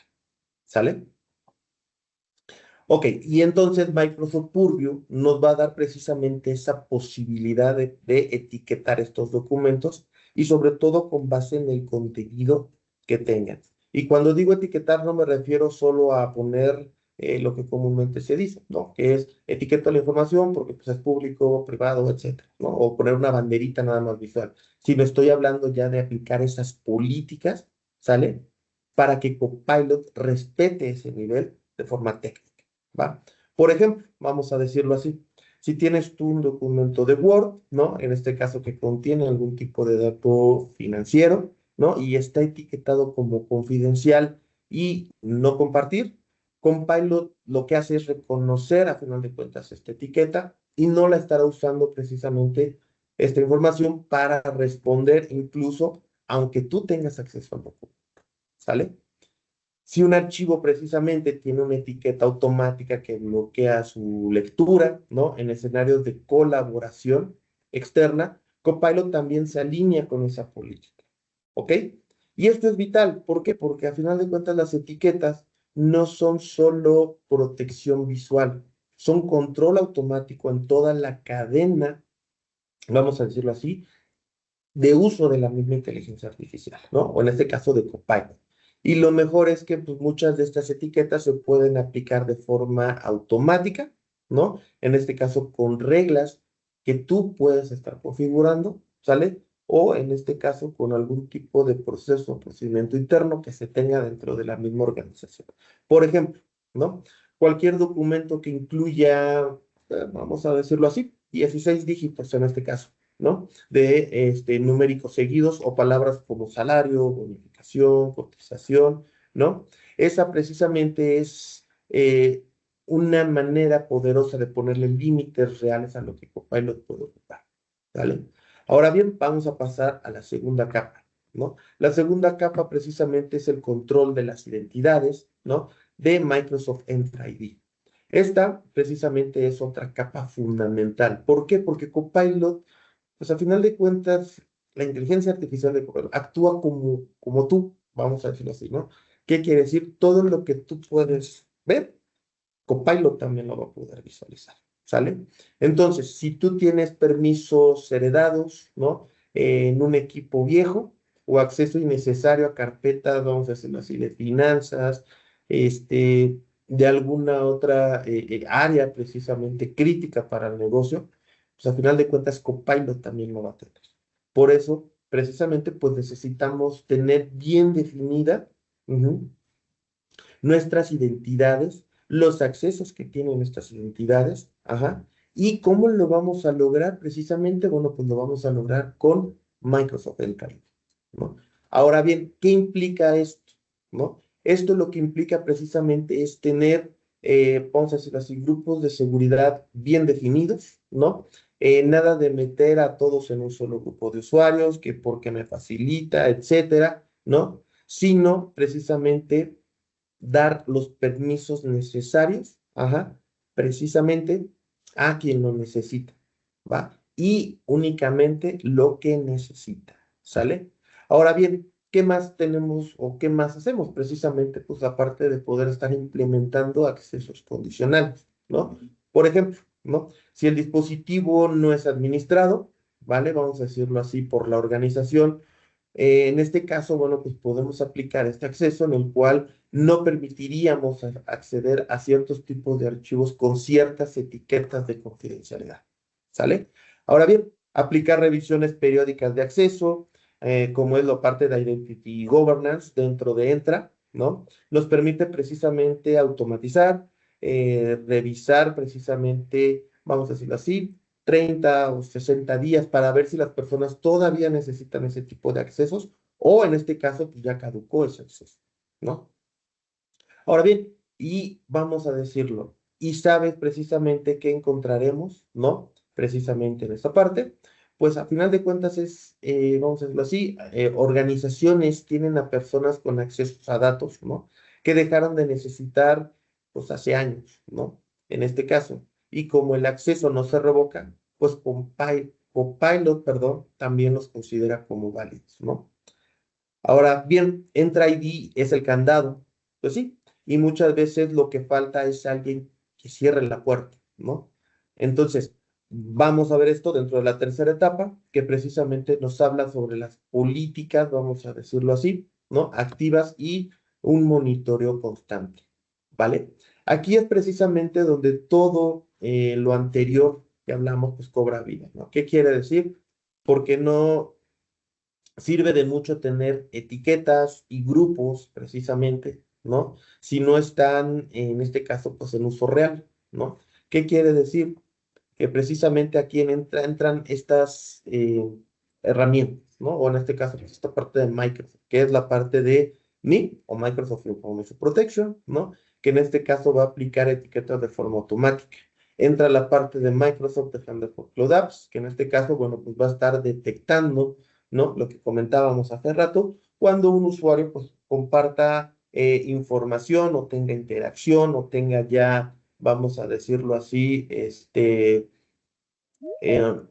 ¿Sale? Ok, y entonces Microsoft Purview nos va a dar precisamente esa posibilidad de etiquetar estos documentos y sobre todo con base en el contenido que tengan. Y cuando digo etiquetar no me refiero solo a poner lo que comúnmente se dice, ¿no? Que es etiqueta la información porque pues, es público, privado, etcétera, ¿no? O poner una banderita nada más visual. Si me estoy hablando ya de aplicar esas políticas, ¿sale? Para que Copilot respete ese nivel de forma técnica. ¿Va? Por ejemplo, vamos a decirlo así, si tienes tú un documento de Word, ¿no? En este caso que contiene algún tipo de dato financiero, ¿no? Y está etiquetado como confidencial y no compartir, Compilot lo que hace es reconocer a final de cuentas esta etiqueta y no la estará usando precisamente esta información para responder incluso aunque tú tengas acceso al documento, ¿sale? Si un archivo precisamente tiene una etiqueta automática que bloquea su lectura, ¿no? En escenarios de colaboración externa, Copilot también se alinea con esa política, ¿ok? Y esto es vital, ¿por qué? Porque a final de cuentas las etiquetas no son solo protección visual, son control automático en toda la cadena, vamos a decirlo así, de uso de la misma inteligencia artificial, ¿no? O en este caso de Copilot. Y lo mejor es que pues, muchas de estas etiquetas se pueden aplicar de forma automática, ¿no? En este caso con reglas que tú puedes estar configurando, ¿sale? O en este caso con algún tipo de proceso o procedimiento interno que se tenga dentro de la misma organización. Por ejemplo, ¿no? Cualquier documento que incluya, vamos a decirlo así, 16 dígitos en este caso, ¿no? De numéricos seguidos o palabras como salario, bonificación, cotización, ¿no? Esa precisamente es una manera poderosa de ponerle límites reales a lo que Copilot puede ocupar, ¿vale? Ahora bien, vamos a pasar a la segunda capa, ¿no? La segunda capa precisamente es el control de las identidades, ¿no? De Microsoft Entra ID. Esta precisamente es otra capa fundamental. ¿Por qué? Porque Copilot pues al final de cuentas, la inteligencia artificial de Copilot actúa como tú, vamos a decirlo así, ¿no? ¿Qué quiere decir? Todo lo que tú puedes ver, Copilot también lo va a poder visualizar, ¿sale? Entonces, si tú tienes permisos heredados, ¿no? En un equipo viejo o acceso innecesario a carpetas, vamos a decirlo así, de finanzas, de alguna otra área precisamente crítica para el negocio, pues al final de cuentas Copilot también lo va a tener. Por eso, precisamente, pues necesitamos tener bien definida nuestras identidades, los accesos que tienen estas identidades, y cómo lo vamos a lograr precisamente, bueno, pues lo vamos a lograr con Microsoft Entra ID, ¿no? Ahora bien, ¿qué implica esto? ¿No? Esto lo que implica precisamente es tener, vamos a decir así, grupos de seguridad bien definidos, ¿no? Nada de meter a todos en un solo grupo de usuarios, que porque me facilita, etcétera, ¿no? Sino precisamente dar los permisos necesarios, precisamente a quien lo necesita, ¿va? Y únicamente lo que necesita, ¿sale? Ahora bien, ¿qué más tenemos o qué más hacemos? Precisamente, pues aparte de poder estar implementando accesos condicionales, ¿no? Por ejemplo, ¿no? Si el dispositivo no es administrado, ¿vale? Vamos a decirlo así, por la organización, en este caso, bueno, pues podemos aplicar este acceso en el cual no permitiríamos acceder a ciertos tipos de archivos con ciertas etiquetas de confidencialidad. ¿Sale? Ahora bien, aplicar revisiones periódicas de acceso, como es la parte de Identity Governance dentro de Entra, ¿no? Nos permite precisamente automatizar, revisar precisamente, vamos a decirlo así, 30 o 60 días para ver si las personas todavía necesitan ese tipo de accesos o en este caso pues ya caducó ese acceso, ¿no? Ahora bien, y vamos a decirlo, y sabes precisamente qué encontraremos, ¿no? Precisamente en esta parte, pues a final de cuentas es, vamos a decirlo así, organizaciones tienen a personas con acceso a datos, ¿no? Que dejaron de necesitar, pues hace años, ¿no? En este caso, y como el acceso no se revoca, pues Copilot, perdón, también los considera como válidos, ¿no? Ahora bien, Entra ID es el candado, pues sí, y muchas veces lo que falta es alguien que cierre la puerta, ¿no? Entonces, vamos a ver esto dentro de la tercera etapa, que precisamente nos habla sobre las políticas, vamos a decirlo así, ¿no? Activas y un monitoreo constante, ¿vale? Aquí es precisamente donde todo lo anterior que hablamos, pues cobra vida, ¿no? ¿Qué quiere decir? Porque no sirve de mucho tener etiquetas y grupos, precisamente, ¿no? Si no están, en este caso, pues en uso real, ¿no? ¿Qué quiere decir? Que precisamente aquí entran estas herramientas, ¿no? O en este caso, pues esta parte de Microsoft, que es la parte de MIP o Microsoft Information Protection, ¿no? Que en este caso va a aplicar etiquetas de forma automática. Entra la parte de Microsoft Defender for Cloud Apps, que en este caso, bueno, pues va a estar detectando, ¿no? Lo que comentábamos hace rato, cuando un usuario, pues, comparta información o tenga interacción o tenga ya, vamos a decirlo así, eh, una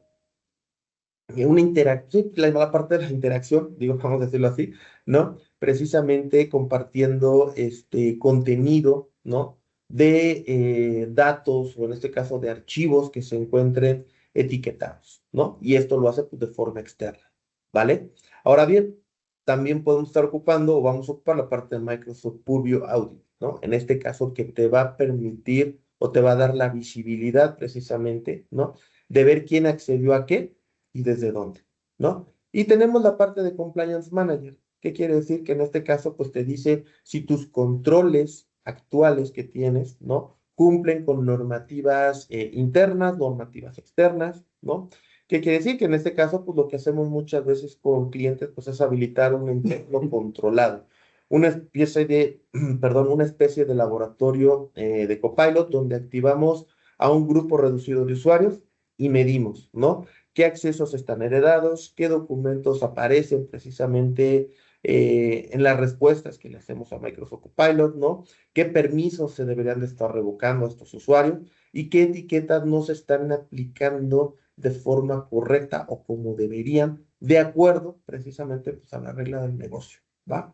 interacción, sí, la parte de la interacción, digo, vamos a decirlo así, ¿no? Precisamente compartiendo este contenido, ¿no? De datos o en este caso de archivos que se encuentren etiquetados, ¿no? Y esto lo hace pues, de forma externa, ¿vale? Ahora bien, también podemos estar ocupando o vamos a ocupar la parte de Microsoft Purview Audit, ¿no? En este caso que te va a permitir o te va a dar la visibilidad precisamente, ¿no? De ver quién accedió a qué y desde dónde, ¿no? Y tenemos la parte de Compliance Manager. ¿Qué quiere decir? Que en este caso, pues te dice si tus controles actuales que tienes, ¿no? Cumplen con normativas internas, normativas externas, ¿no? ¿Qué quiere decir? Que en este caso, pues lo que hacemos muchas veces con clientes, pues es habilitar un entorno controlado. Una especie de, perdón, una especie de laboratorio de Copilot donde activamos a un grupo reducido de usuarios y medimos, ¿no? Qué accesos están heredados, qué documentos aparecen precisamente en las respuestas que le hacemos a Microsoft Copilot, ¿no? Qué permisos se deberían de estar revocando a estos usuarios y qué etiquetas no se están aplicando de forma correcta o como deberían, de acuerdo precisamente pues, a la regla del negocio, ¿va?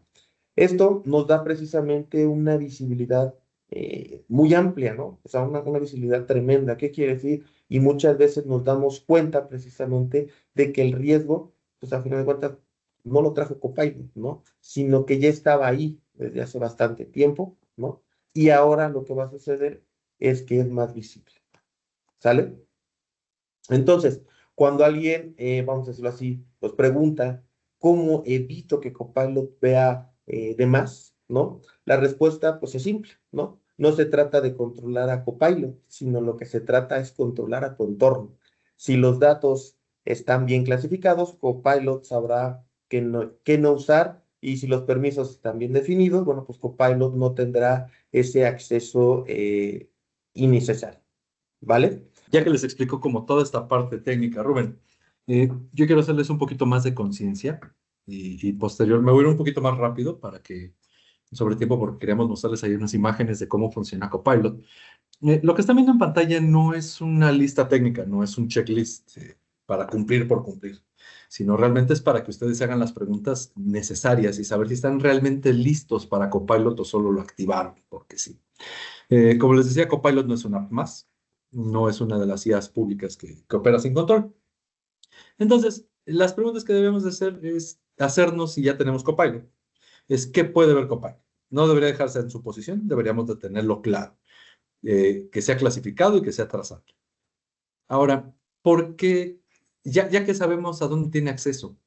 Esto nos da precisamente una visibilidad muy amplia, ¿no? O sea, una visibilidad tremenda. ¿Qué quiere decir? Y muchas veces nos damos cuenta precisamente de que el riesgo, pues a final de cuentas, no lo trajo Copilot, ¿no? Sino que ya estaba ahí desde hace bastante tiempo, ¿no? Y ahora lo que va a suceder es que es más visible, ¿sale? Entonces, cuando alguien, vamos a decirlo así, nos pregunta, ¿cómo evito que Copilot vea de más? ¿No? La respuesta, pues es simple, ¿no? No se trata de controlar a Copilot, sino lo que se trata es controlar a tu entorno. Si los datos están bien clasificados, Copilot sabrá qué no usar y si los permisos están bien definidos, bueno, pues Copilot no tendrá ese acceso innecesario, ¿vale? Ya que les explico como toda esta parte técnica, Rubén, yo quiero hacerles un poquito más de conciencia y posterior, me voy a ir un poquito más rápido para que, sobre tiempo, porque queríamos mostrarles ahí unas imágenes de cómo funciona Copilot. Lo que están viendo en pantalla no es una lista técnica, no es un checklist para cumplir por cumplir, sino realmente es para que ustedes se hagan las preguntas necesarias y saber si están realmente listos para Copilot o solo lo activaron, porque sí. Como les decía, Copilot no es una app más, no es una de las IAs públicas que opera sin control. Entonces, las preguntas que debemos de hacer es hacernos si ya tenemos Copilot. Es ¿qué puede ver Copilot? no debería dejarse en su posición, deberíamos de tenerlo claro, que sea clasificado y que sea trazable. Ahora, ¿por qué, ya que sabemos a dónde tiene acceso,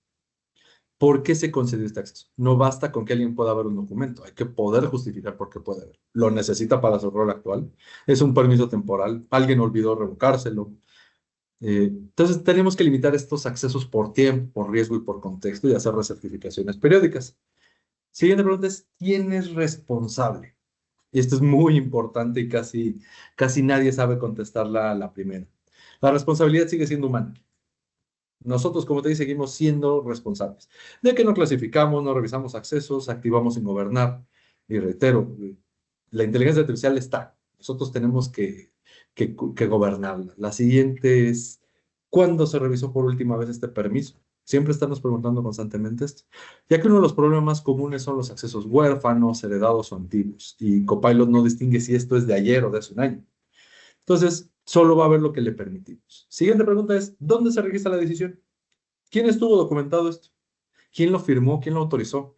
por qué se concedió este acceso? No basta con que alguien pueda ver un documento, hay que poder justificar por qué puede ver. Lo necesita para su rol actual, es un permiso temporal, alguien olvidó revocárselo. Entonces, tenemos que limitar estos accesos por tiempo, por riesgo y por contexto y hacer recertificaciones periódicas. Siguiente pregunta es, ¿quién es responsable? Y esto es muy importante y casi nadie sabe contestarla a la primera. La responsabilidad sigue siendo humana. Nosotros, como te dije, seguimos siendo responsables de que no clasificamos, no revisamos accesos, activamos sin gobernar. Y reitero, la inteligencia artificial está. Nosotros tenemos que gobernarla. La siguiente es, ¿cuándo se revisó por última vez este permiso? Siempre estamos preguntando constantemente esto, ya que uno de los problemas más comunes son los accesos huérfanos, heredados o antiguos, y Copilot no distingue si esto es de ayer o de hace un año. Entonces, solo va a ver lo que le permitimos. Siguiente pregunta es, ¿dónde se registra la decisión? ¿Quién estuvo documentado esto? ¿Quién lo firmó? ¿Quién lo autorizó?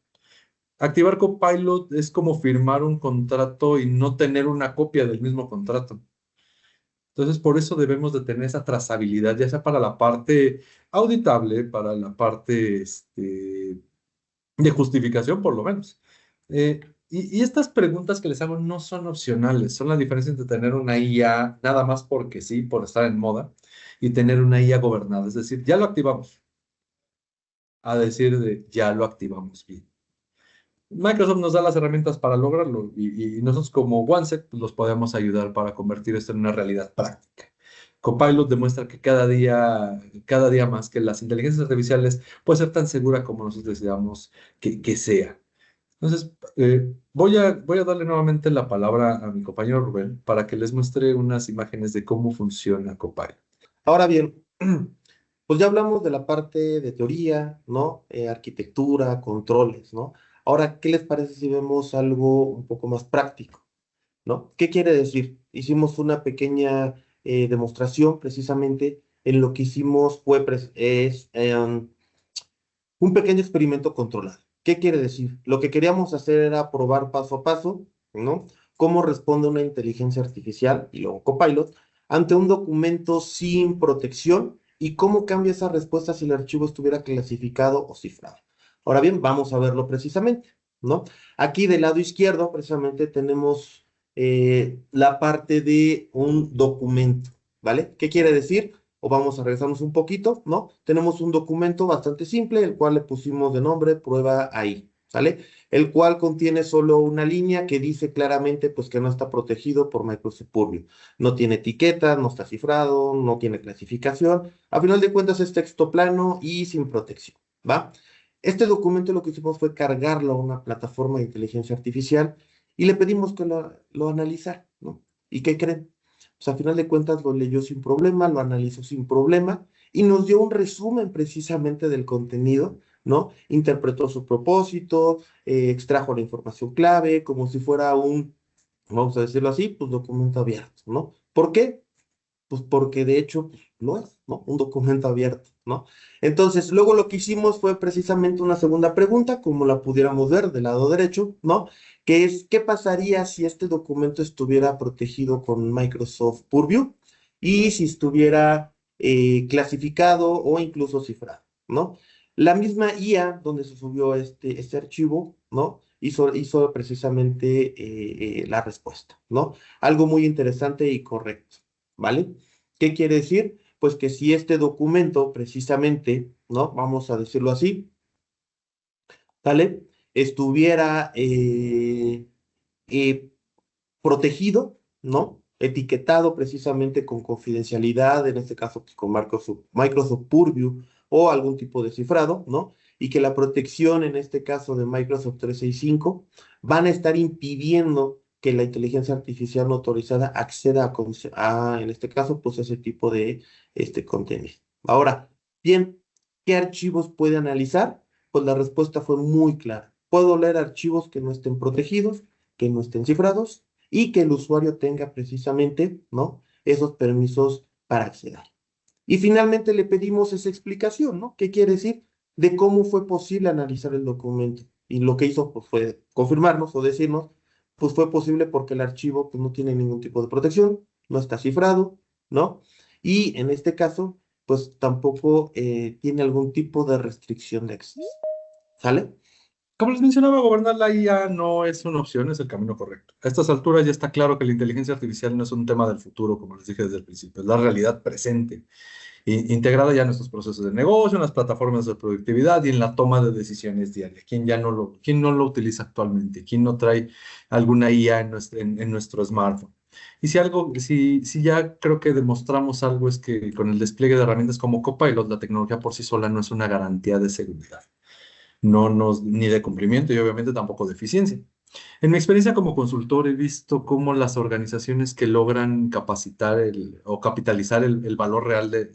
Activar Copilot es como firmar un contrato y no tener una copia del mismo contrato. Entonces, por eso debemos de tener esa trazabilidad, ya sea para la parte auditable, para la parte de justificación, por lo menos. Y estas preguntas que les hago no son opcionales, son la diferencia entre tener una IA nada más porque sí, por estar en moda, y tener una IA gobernada. Es decir, ya lo activamos, a decir de ya lo activamos bien. Microsoft nos da las herramientas para lograrlo y nosotros como OneSec pues, los podemos ayudar para convertir esto en una realidad práctica. Copilot demuestra que cada día más que las inteligencias artificiales pueden ser tan seguras como nosotros deseamos que sea. Entonces, voy a darle nuevamente la palabra a mi compañero Rubén para que les muestre unas imágenes de cómo funciona Copilot. Ahora bien, pues ya hablamos de la parte de teoría, ¿no? Arquitectura, controles, ¿no? Ahora, ¿qué les parece si vemos algo un poco más práctico, ¿no? ¿Qué quiere decir? Hicimos una pequeña demostración precisamente en lo que hicimos fue un pequeño experimento controlado. ¿Qué quiere decir? Lo que queríamos hacer era probar paso a paso, ¿no? Cómo responde una inteligencia artificial y luego Copilot ante un documento sin protección y cómo cambia esa respuesta si el archivo estuviera clasificado o cifrado. Ahora bien, vamos a verlo precisamente, ¿no? Aquí del lado izquierdo precisamente tenemos la parte de un documento, ¿vale? ¿Qué quiere decir? O vamos a regresarnos un poquito, ¿no? Tenemos un documento bastante simple, el cual le pusimos de nombre prueba ahí, ¿sale? El cual contiene solo una línea que dice claramente, pues, que no está protegido por Microsoft Purview. No tiene etiqueta, no está cifrado, no tiene clasificación. A final de cuentas es texto plano y sin protección, ¿va? Este documento lo que hicimos fue cargarlo a una plataforma de inteligencia artificial y le pedimos que lo analizara, ¿no? ¿Y qué creen? Pues a final de cuentas lo leyó sin problema, lo analizó sin problema y nos dio un resumen precisamente del contenido, ¿no? Interpretó su propósito, extrajo la información clave, como si fuera un, vamos a decirlo así, pues documento abierto, ¿no? ¿Por qué? Pues porque de hecho pues, lo es, ¿no? Un documento abierto, ¿no? Entonces, luego lo que hicimos fue precisamente una segunda pregunta, como la pudiéramos ver del lado derecho, ¿no? Que es, ¿qué pasaría si este documento estuviera protegido con Microsoft Purview y si estuviera clasificado o incluso cifrado, ¿no? La misma IA donde se subió este archivo, ¿no? Hizo precisamente la respuesta, ¿no? Algo muy interesante y correcto. ¿Vale? ¿Qué quiere decir? Pues que si este documento, precisamente, ¿no? Vamos a decirlo así, ¿vale? Estuviera eh, protegido, ¿no? Etiquetado precisamente con confidencialidad, en este caso pues, con Microsoft Purview o algún tipo de cifrado, ¿no? Y que la protección, en este caso de Microsoft 365, van a estar impidiendo que la inteligencia artificial no autorizada acceda en este caso, pues ese tipo de contenido. Ahora, bien, ¿qué archivos puede analizar? Pues la respuesta fue muy clara. Puedo leer archivos que no estén protegidos, que no estén cifrados, y que el usuario tenga precisamente, ¿no? Esos permisos para acceder. Y finalmente le pedimos esa explicación, ¿no? ¿Qué quiere decir? De cómo fue posible analizar el documento. y lo que hizo pues, fue confirmarnos o decirnos, pues fue posible porque el archivo pues, no tiene ningún tipo de protección, no está cifrado, ¿no? Y en este caso, pues tampoco tiene algún tipo de restricción de acceso, ¿sale? Como les mencionaba, gobernar la IA no es una opción, es el camino correcto. A estas alturas ya está claro que la inteligencia artificial no es un tema del futuro, como les dije desde el principio, es la realidad presente, integrada ya en nuestros procesos de negocio, en las plataformas de productividad y en la toma de decisiones diarias. ¿Quién no lo utiliza actualmente? ¿Quién no trae alguna IA en nuestro smartphone? Y si ya creo que demostramos algo es que con el despliegue de herramientas como Copilot, la tecnología por sí sola no es una garantía de seguridad, ni de cumplimiento y obviamente tampoco de eficiencia. En mi experiencia como consultor he visto cómo las organizaciones que logran capacitar o capitalizar el valor real de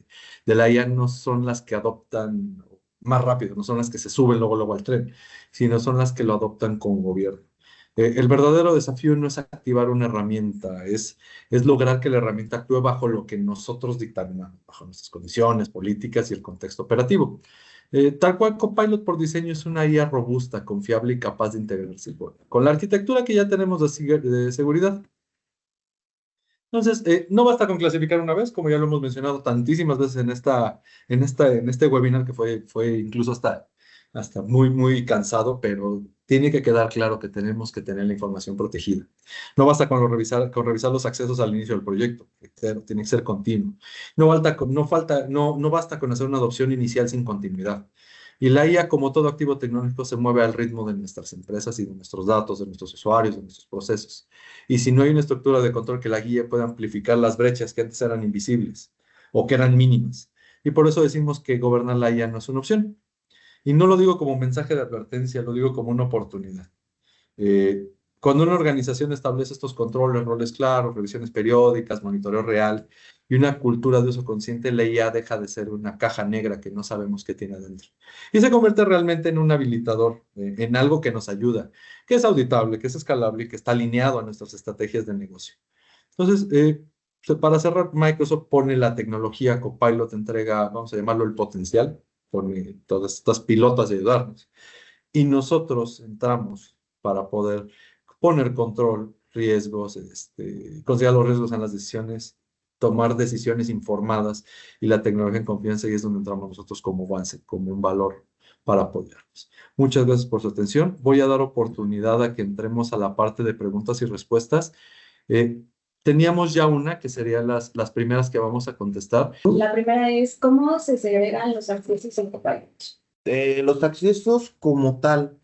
la IA no son las que adoptan más rápido, no son las que se suben luego al tren, sino son las que lo adoptan con gobierno. El verdadero desafío no es activar una herramienta, es lograr que la herramienta actúe bajo lo que nosotros dictaminamos, bajo nuestras condiciones políticas y el contexto operativo. Tal cual, Copilot por diseño es una IA robusta, confiable y capaz de integrarse con la arquitectura que ya tenemos de seguridad. Entonces, no basta con clasificar una vez, como ya lo hemos mencionado tantísimas veces en este webinar que fue incluso hasta muy cansado, pero tiene que quedar claro que tenemos que tener la información protegida. No basta con revisar los accesos al inicio del proyecto, tiene que ser continuo. No basta con hacer una adopción inicial sin continuidad. Y la IA, como todo activo tecnológico, se mueve al ritmo de nuestras empresas y de nuestros datos, de nuestros usuarios, de nuestros procesos. Y si no hay una estructura de control que la guíe, puede amplificar las brechas que antes eran invisibles o que eran mínimas. Y por eso decimos que gobernar la IA no es una opción. Y no lo digo como mensaje de advertencia, lo digo como una oportunidad. Eh, Cuando una organización establece estos controles, roles claros, revisiones periódicas, monitoreo real y una cultura de uso consciente, la IA deja de ser una caja negra que no sabemos qué tiene adentro. Y se convierte realmente en un habilitador, en algo que nos ayuda, que es auditable, que es escalable y que está alineado a nuestras estrategias de negocio. Entonces, para cerrar, Microsoft pone la tecnología Copilot, entrega, vamos a llamarlo el potencial, pone todas estas pilotas de ayudarnos. Y nosotros entramos para poder poner control, riesgos, considerar los riesgos en las decisiones, tomar decisiones informadas y la tecnología en confianza, y es donde entramos nosotros como base, como un valor para apoyarnos. Muchas gracias por su atención. Voy a dar oportunidad a que entremos a la parte de preguntas y respuestas. Eh, Teníamos ya una que serían las primeras que vamos a contestar. La primera es, ¿cómo se segregan los accesos en Copilot? Los accesos como tal,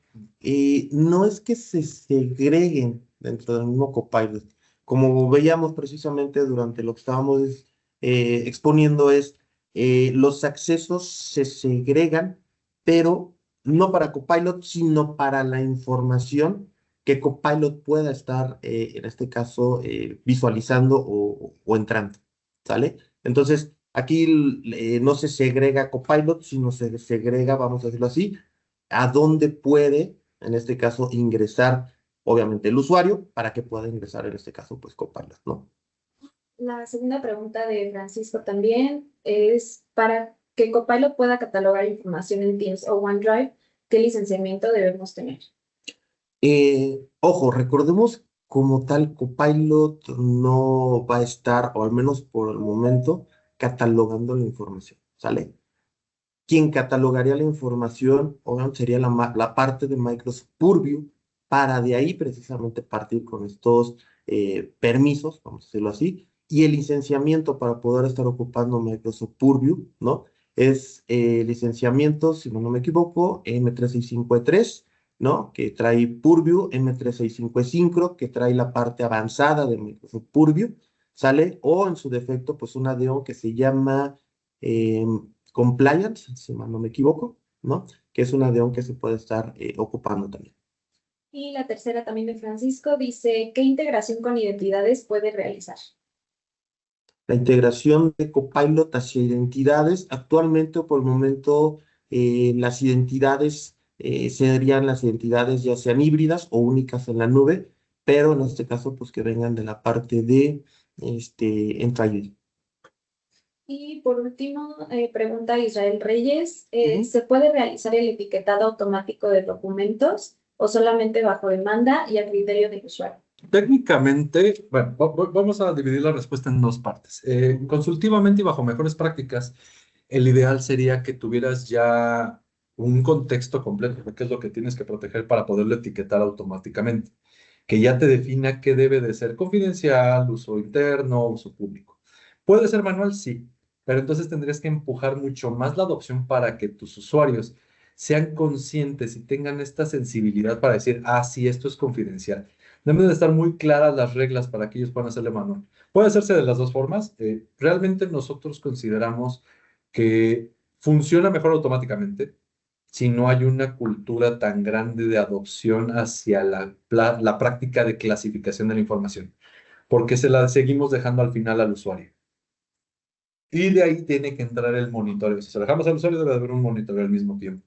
no es que se segreguen dentro del mismo Copilot. Como veíamos precisamente durante lo que estábamos exponiendo los accesos se segregan, pero no para Copilot, sino para la información que Copilot pueda estar, en este caso, visualizando o entrando, ¿sale? Entonces, aquí no se segrega Copilot, sino se segrega, vamos a decirlo así, a dónde puede, en este caso, ingresar, obviamente, el usuario para que pueda ingresar, en este caso, pues Copilot, ¿no? La segunda pregunta de Francisco también es, para que Copilot pueda catalogar información en Teams o OneDrive, ¿qué licenciamiento debemos tener? Ojo, recordemos como tal, Copilot no va a estar, o al menos por el momento, catalogando la información, ¿sale? Quien catalogaría la información, obviamente, sería la parte de Microsoft Purview, para de ahí precisamente partir con estos permisos, vamos a decirlo así, y el licenciamiento para poder estar ocupando Microsoft Purview, ¿no? Es licenciamiento, si no me equivoco, M365E3, ¿no? Que trae Purview, M365 Syncro, que trae la parte avanzada de Microsoft Purview, ¿sale? O en su defecto, pues una DO que se llama Compliance, si mal no me equivoco, ¿no? Que es una DO que se puede estar ocupando también. Y la tercera también de Francisco dice, ¿qué integración con identidades puede realizar? La integración de Copilot hacia identidades, actualmente o por el momento, las identidades serían las identidades ya sean híbridas o únicas en la nube, pero en este caso, pues que vengan de la parte de Entra ID. Y por último, pregunta Israel Reyes, Ujú. ¿se puede realizar el etiquetado automático de documentos o solamente bajo demanda y a criterio del usuario? Técnicamente, bueno, vamos a dividir la respuesta en dos partes. Consultivamente y bajo mejores prácticas, el ideal sería que tuvieras ya un contexto completo de qué es lo que tienes que proteger para poderlo etiquetar automáticamente, que ya te defina qué debe de ser confidencial, uso interno, uso público. ¿Puede ser manual? Sí, pero entonces tendrías que empujar mucho más la adopción para que tus usuarios sean conscientes y tengan esta sensibilidad para decir, ah, sí, esto es confidencial. Deben de estar muy claras las reglas para que ellos puedan hacerle manual. Puede hacerse de las dos formas. Realmente nosotros consideramos que funciona mejor automáticamente si no hay una cultura tan grande de adopción hacia la práctica de clasificación de la información, porque se la seguimos dejando al final al usuario. Y de ahí tiene que entrar el monitoreo. Si se lo dejamos al usuario, debe haber un monitoreo al mismo tiempo.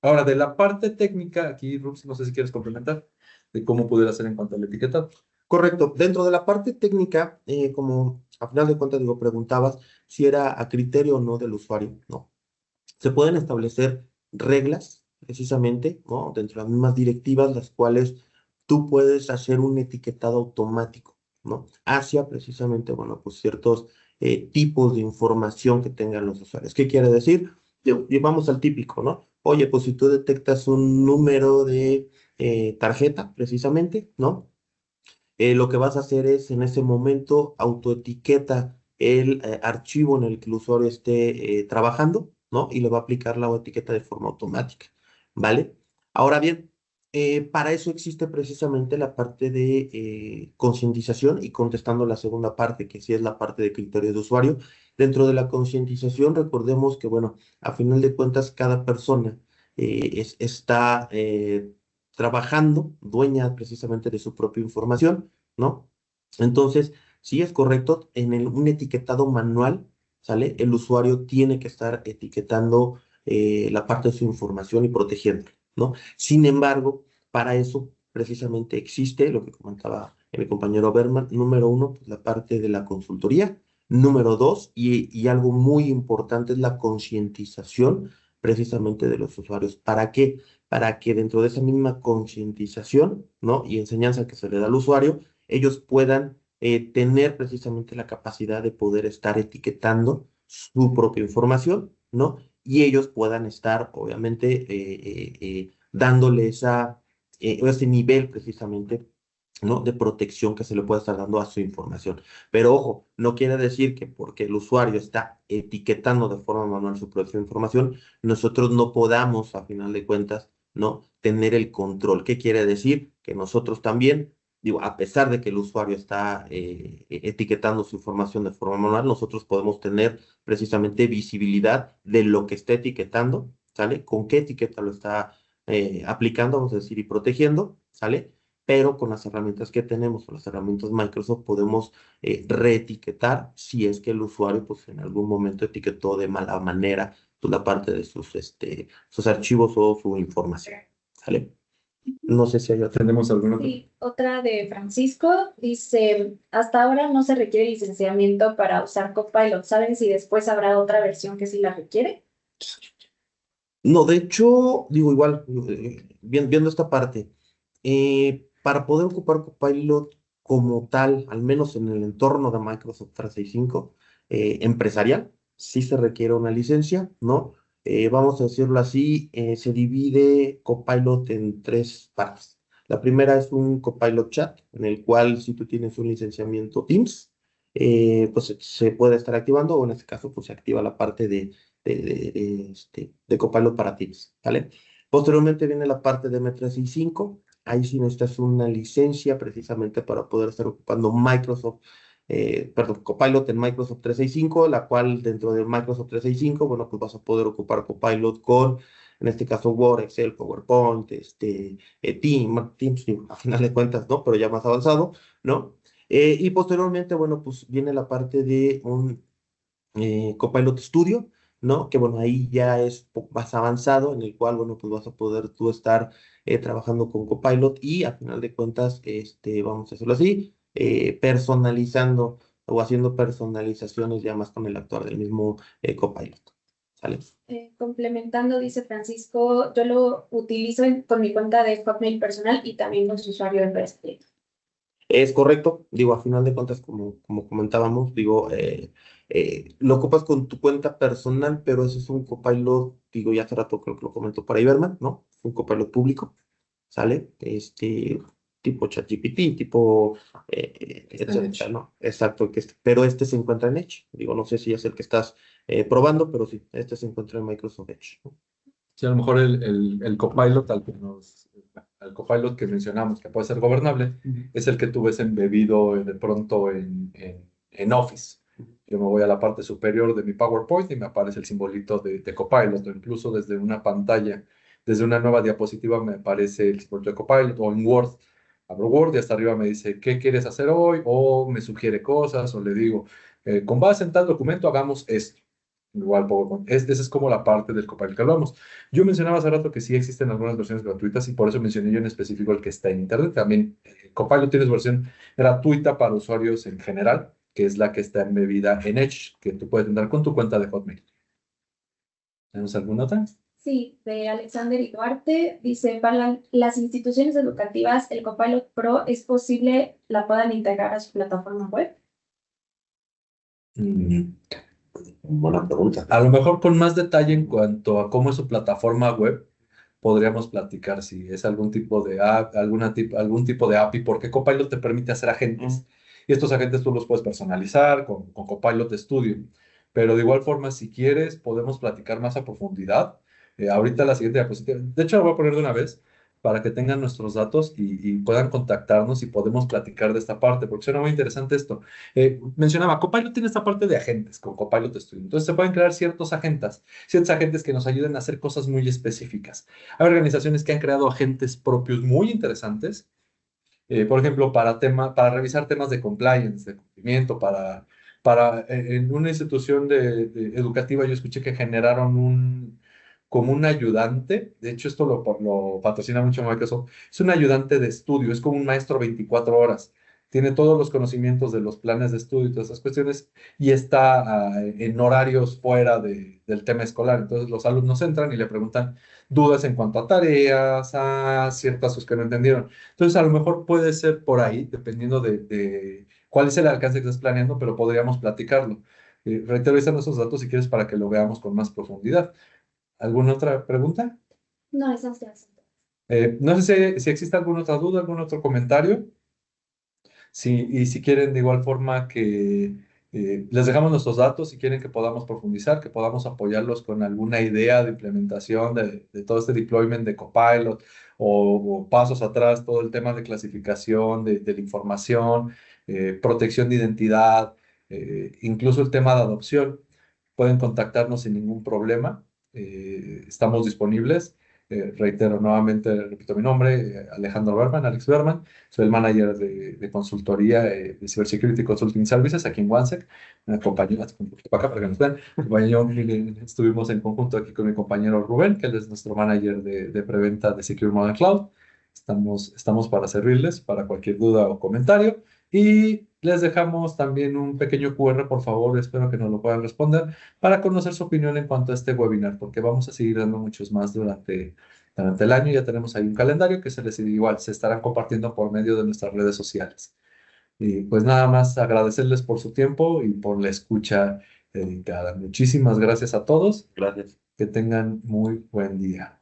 Ahora, de la parte técnica, aquí, Rups, no sé si quieres complementar de cómo pudiera hacer en cuanto al etiquetado. Correcto. Dentro de la parte técnica, como a final de cuentas, digo, preguntabas si era a criterio o no del usuario, ¿no? Se pueden establecer reglas, precisamente, ¿no? Dentro de las mismas directivas, las cuales tú puedes hacer un etiquetado automático, ¿no? Hacia precisamente, bueno, pues ciertos tipos de información que tengan los usuarios. ¿Qué quiere decir? Vamos al típico, ¿no? Oye, pues si tú detectas un número de tarjeta, precisamente, ¿no? Lo que vas a hacer es en ese momento autoetiqueta el archivo en el que el usuario esté trabajando, ¿no? Y le va a aplicar la etiqueta de forma automática, ¿vale? Ahora bien, para eso existe precisamente la parte de concientización y contestando la segunda parte, que sí es la parte de criterio de usuario. Dentro de la concientización, recordemos que, bueno, a final de cuentas, cada persona está trabajando, dueña precisamente de su propia información, ¿no? Entonces, sí es correcto, en un etiquetado manual, ¿sale? El usuario tiene que estar etiquetando la parte de su información y protegiendo, ¿no? Sin embargo, para eso precisamente existe lo que comentaba mi compañero Berman, número uno, pues, la parte de la consultoría, número dos, y algo muy importante es la concientización precisamente de los usuarios. ¿Para qué? Para que dentro de esa misma concientización, ¿no? Y enseñanza que se le da al usuario, ellos puedan tener precisamente la capacidad de poder estar etiquetando su propia información, ¿no? Y ellos puedan estar, obviamente, dándole ese nivel precisamente, ¿no? De protección que se le puede estar dando a su información. Pero ojo, no quiere decir que porque el usuario está etiquetando de forma manual su propia información, nosotros no podamos, a final de cuentas, ¿no? Tener el control. ¿Qué quiere decir? Que nosotros también, digo, a pesar de que el usuario está etiquetando su información de forma manual, nosotros podemos tener precisamente visibilidad de lo que está etiquetando, ¿sale? Con qué etiqueta lo está aplicando, vamos a decir, y protegiendo, ¿sale? Pero con las herramientas que tenemos, con las herramientas Microsoft, podemos reetiquetar si es que el usuario, pues en algún momento etiquetó de mala manera pues, la parte de sus archivos o su información, ¿sale? No sé si hay otra. ¿Tenemos alguna otra? Sí, otra de Francisco dice, hasta ahora no se requiere licenciamiento para usar Copilot. ¿Saben si después habrá otra versión que sí la requiere? No, de hecho, digo igual, viendo esta parte, para poder ocupar Copilot como tal, al menos en el entorno de Microsoft 365 empresarial, sí se requiere una licencia, ¿no? Vamos a decirlo así, se divide Copilot en tres partes. La primera es un Copilot Chat, en el cual si tú tienes un licenciamiento Teams, pues se puede estar activando, o en este caso, pues se activa la parte de Copilot para Teams, ¿vale? Posteriormente viene la parte de M365, ahí sí necesitas una licencia precisamente para poder estar ocupando Copilot en Microsoft 365, la cual dentro de Microsoft 365, bueno, pues vas a poder ocupar Copilot con, en este caso, Word, Excel, PowerPoint, Teams, a final de cuentas, ¿no? Pero ya más avanzado, ¿no? Y posteriormente, bueno, pues viene la parte de un Copilot Studio, ¿no? Que bueno, ahí ya es más avanzado, en el cual, bueno, pues vas a poder tú estar trabajando con Copilot y a final de cuentas, vamos a hacerlo así, personalizando o haciendo personalizaciones ya más con el actuar del mismo Copilot. ¿Sale? Complementando, dice Francisco, yo lo utilizo con mi cuenta de Hotmail personal y también con su usuario de empresarial. Es correcto, digo, a final de cuentas, como comentábamos, digo, lo ocupas con tu cuenta personal, pero eso es un Copilot, digo, ya hace rato creo que lo comentó por ahí Berman, ¿no? Un Copilot público, ¿sale? Tipo ChatGPT, tipo, etcétera, ¿no? Exacto, pero este se encuentra en Edge, digo, no sé si es el que estás probando, pero sí, este se encuentra en Microsoft Edge, ¿no? Sí, a lo mejor el Copilot al Copilot que mencionamos, que puede ser gobernable, es el que tú ves embebido de pronto en Office. Yo me voy a la parte superior de mi PowerPoint y me aparece el simbolito de Copilot, o incluso desde una pantalla, desde una nueva diapositiva me aparece el simbolito de Copilot, o en Word. Abro Word y hasta arriba me dice, ¿qué quieres hacer hoy? O me sugiere cosas, o le digo, con base en tal documento hagamos esto. Igual PowerPoint. Esa es como la parte del Copilot que hablamos. Yo mencionaba hace rato que sí existen algunas versiones gratuitas y por eso mencioné yo en específico el que está en Internet. También Copilot tiene su versión gratuita para usuarios en general, que es la que está embebida en Edge, que tú puedes entrar con tu cuenta de Hotmail. ¿Tenemos alguna otra? Sí, de Alexander y Duarte, dice, para las instituciones educativas, el Copilot Pro es posible la puedan integrar a su plataforma web. Buena pregunta. A lo mejor con más detalle en cuanto a cómo es su plataforma web, podríamos platicar si es algún tipo de app, algún tipo de API, porque Copilot te permite hacer agentes. Y estos agentes tú los puedes personalizar con Copilot Studio. Pero de igual forma, si quieres, podemos platicar más a profundidad. Ahorita la siguiente diapositiva. De hecho, la voy a poner de una vez para que tengan nuestros datos y puedan contactarnos y podemos platicar de esta parte, porque suena muy interesante esto. Mencionaba, Copilot tiene esta parte de agentes con Copilot Studio. Entonces se pueden crear ciertos agentes que nos ayuden a hacer cosas muy específicas. Hay organizaciones que han creado agentes propios muy interesantes, por ejemplo, para revisar temas de compliance, de cumplimiento, en una institución educativa yo escuché que generaron como un ayudante, de hecho esto lo patrocina mucho Microsoft, es un ayudante de estudio, es como un maestro 24 horas, tiene todos los conocimientos de los planes de estudio y todas esas cuestiones, y está en horarios fuera del tema escolar. Entonces los alumnos entran y le preguntan dudas en cuanto a tareas, a ciertas cosas que no entendieron. Entonces a lo mejor puede ser por ahí, dependiendo de cuál es el alcance que estás planeando, pero podríamos platicarlo. Reitero, ahí están nuestros datos si quieres para que lo veamos con más profundidad. ¿Alguna otra pregunta? No, esas ya son. No sé si existe alguna otra duda, algún otro comentario. Sí, y si quieren de igual forma que les dejamos nuestros datos, si quieren que podamos profundizar, que podamos apoyarlos con alguna idea de implementación de todo este deployment de Copilot o pasos atrás, todo el tema de clasificación de la información, protección de identidad, incluso el tema de adopción, pueden contactarnos sin ningún problema. Estamos disponibles. Reitero nuevamente, repito mi nombre, Alejandro Berman, Alex Berman. Soy el manager de consultoría de Cybersecurity Consulting Services aquí en OneSec. Me acompañó, un poquito para acá para que nos vean. Estuvimos en conjunto aquí con mi compañero Rubén, que él es nuestro manager de preventa de Secure Modern Cloud. Estamos para servirles para cualquier duda o comentario. Y les dejamos también un pequeño QR, por favor, espero que nos lo puedan responder, para conocer su opinión en cuanto a este webinar, porque vamos a seguir dando muchos más durante el año. Ya tenemos ahí un calendario que se estarán compartiendo por medio de nuestras redes sociales. Y pues nada más agradecerles por su tiempo y por la escucha dedicada. Muchísimas gracias a todos. Gracias. Que tengan muy buen día.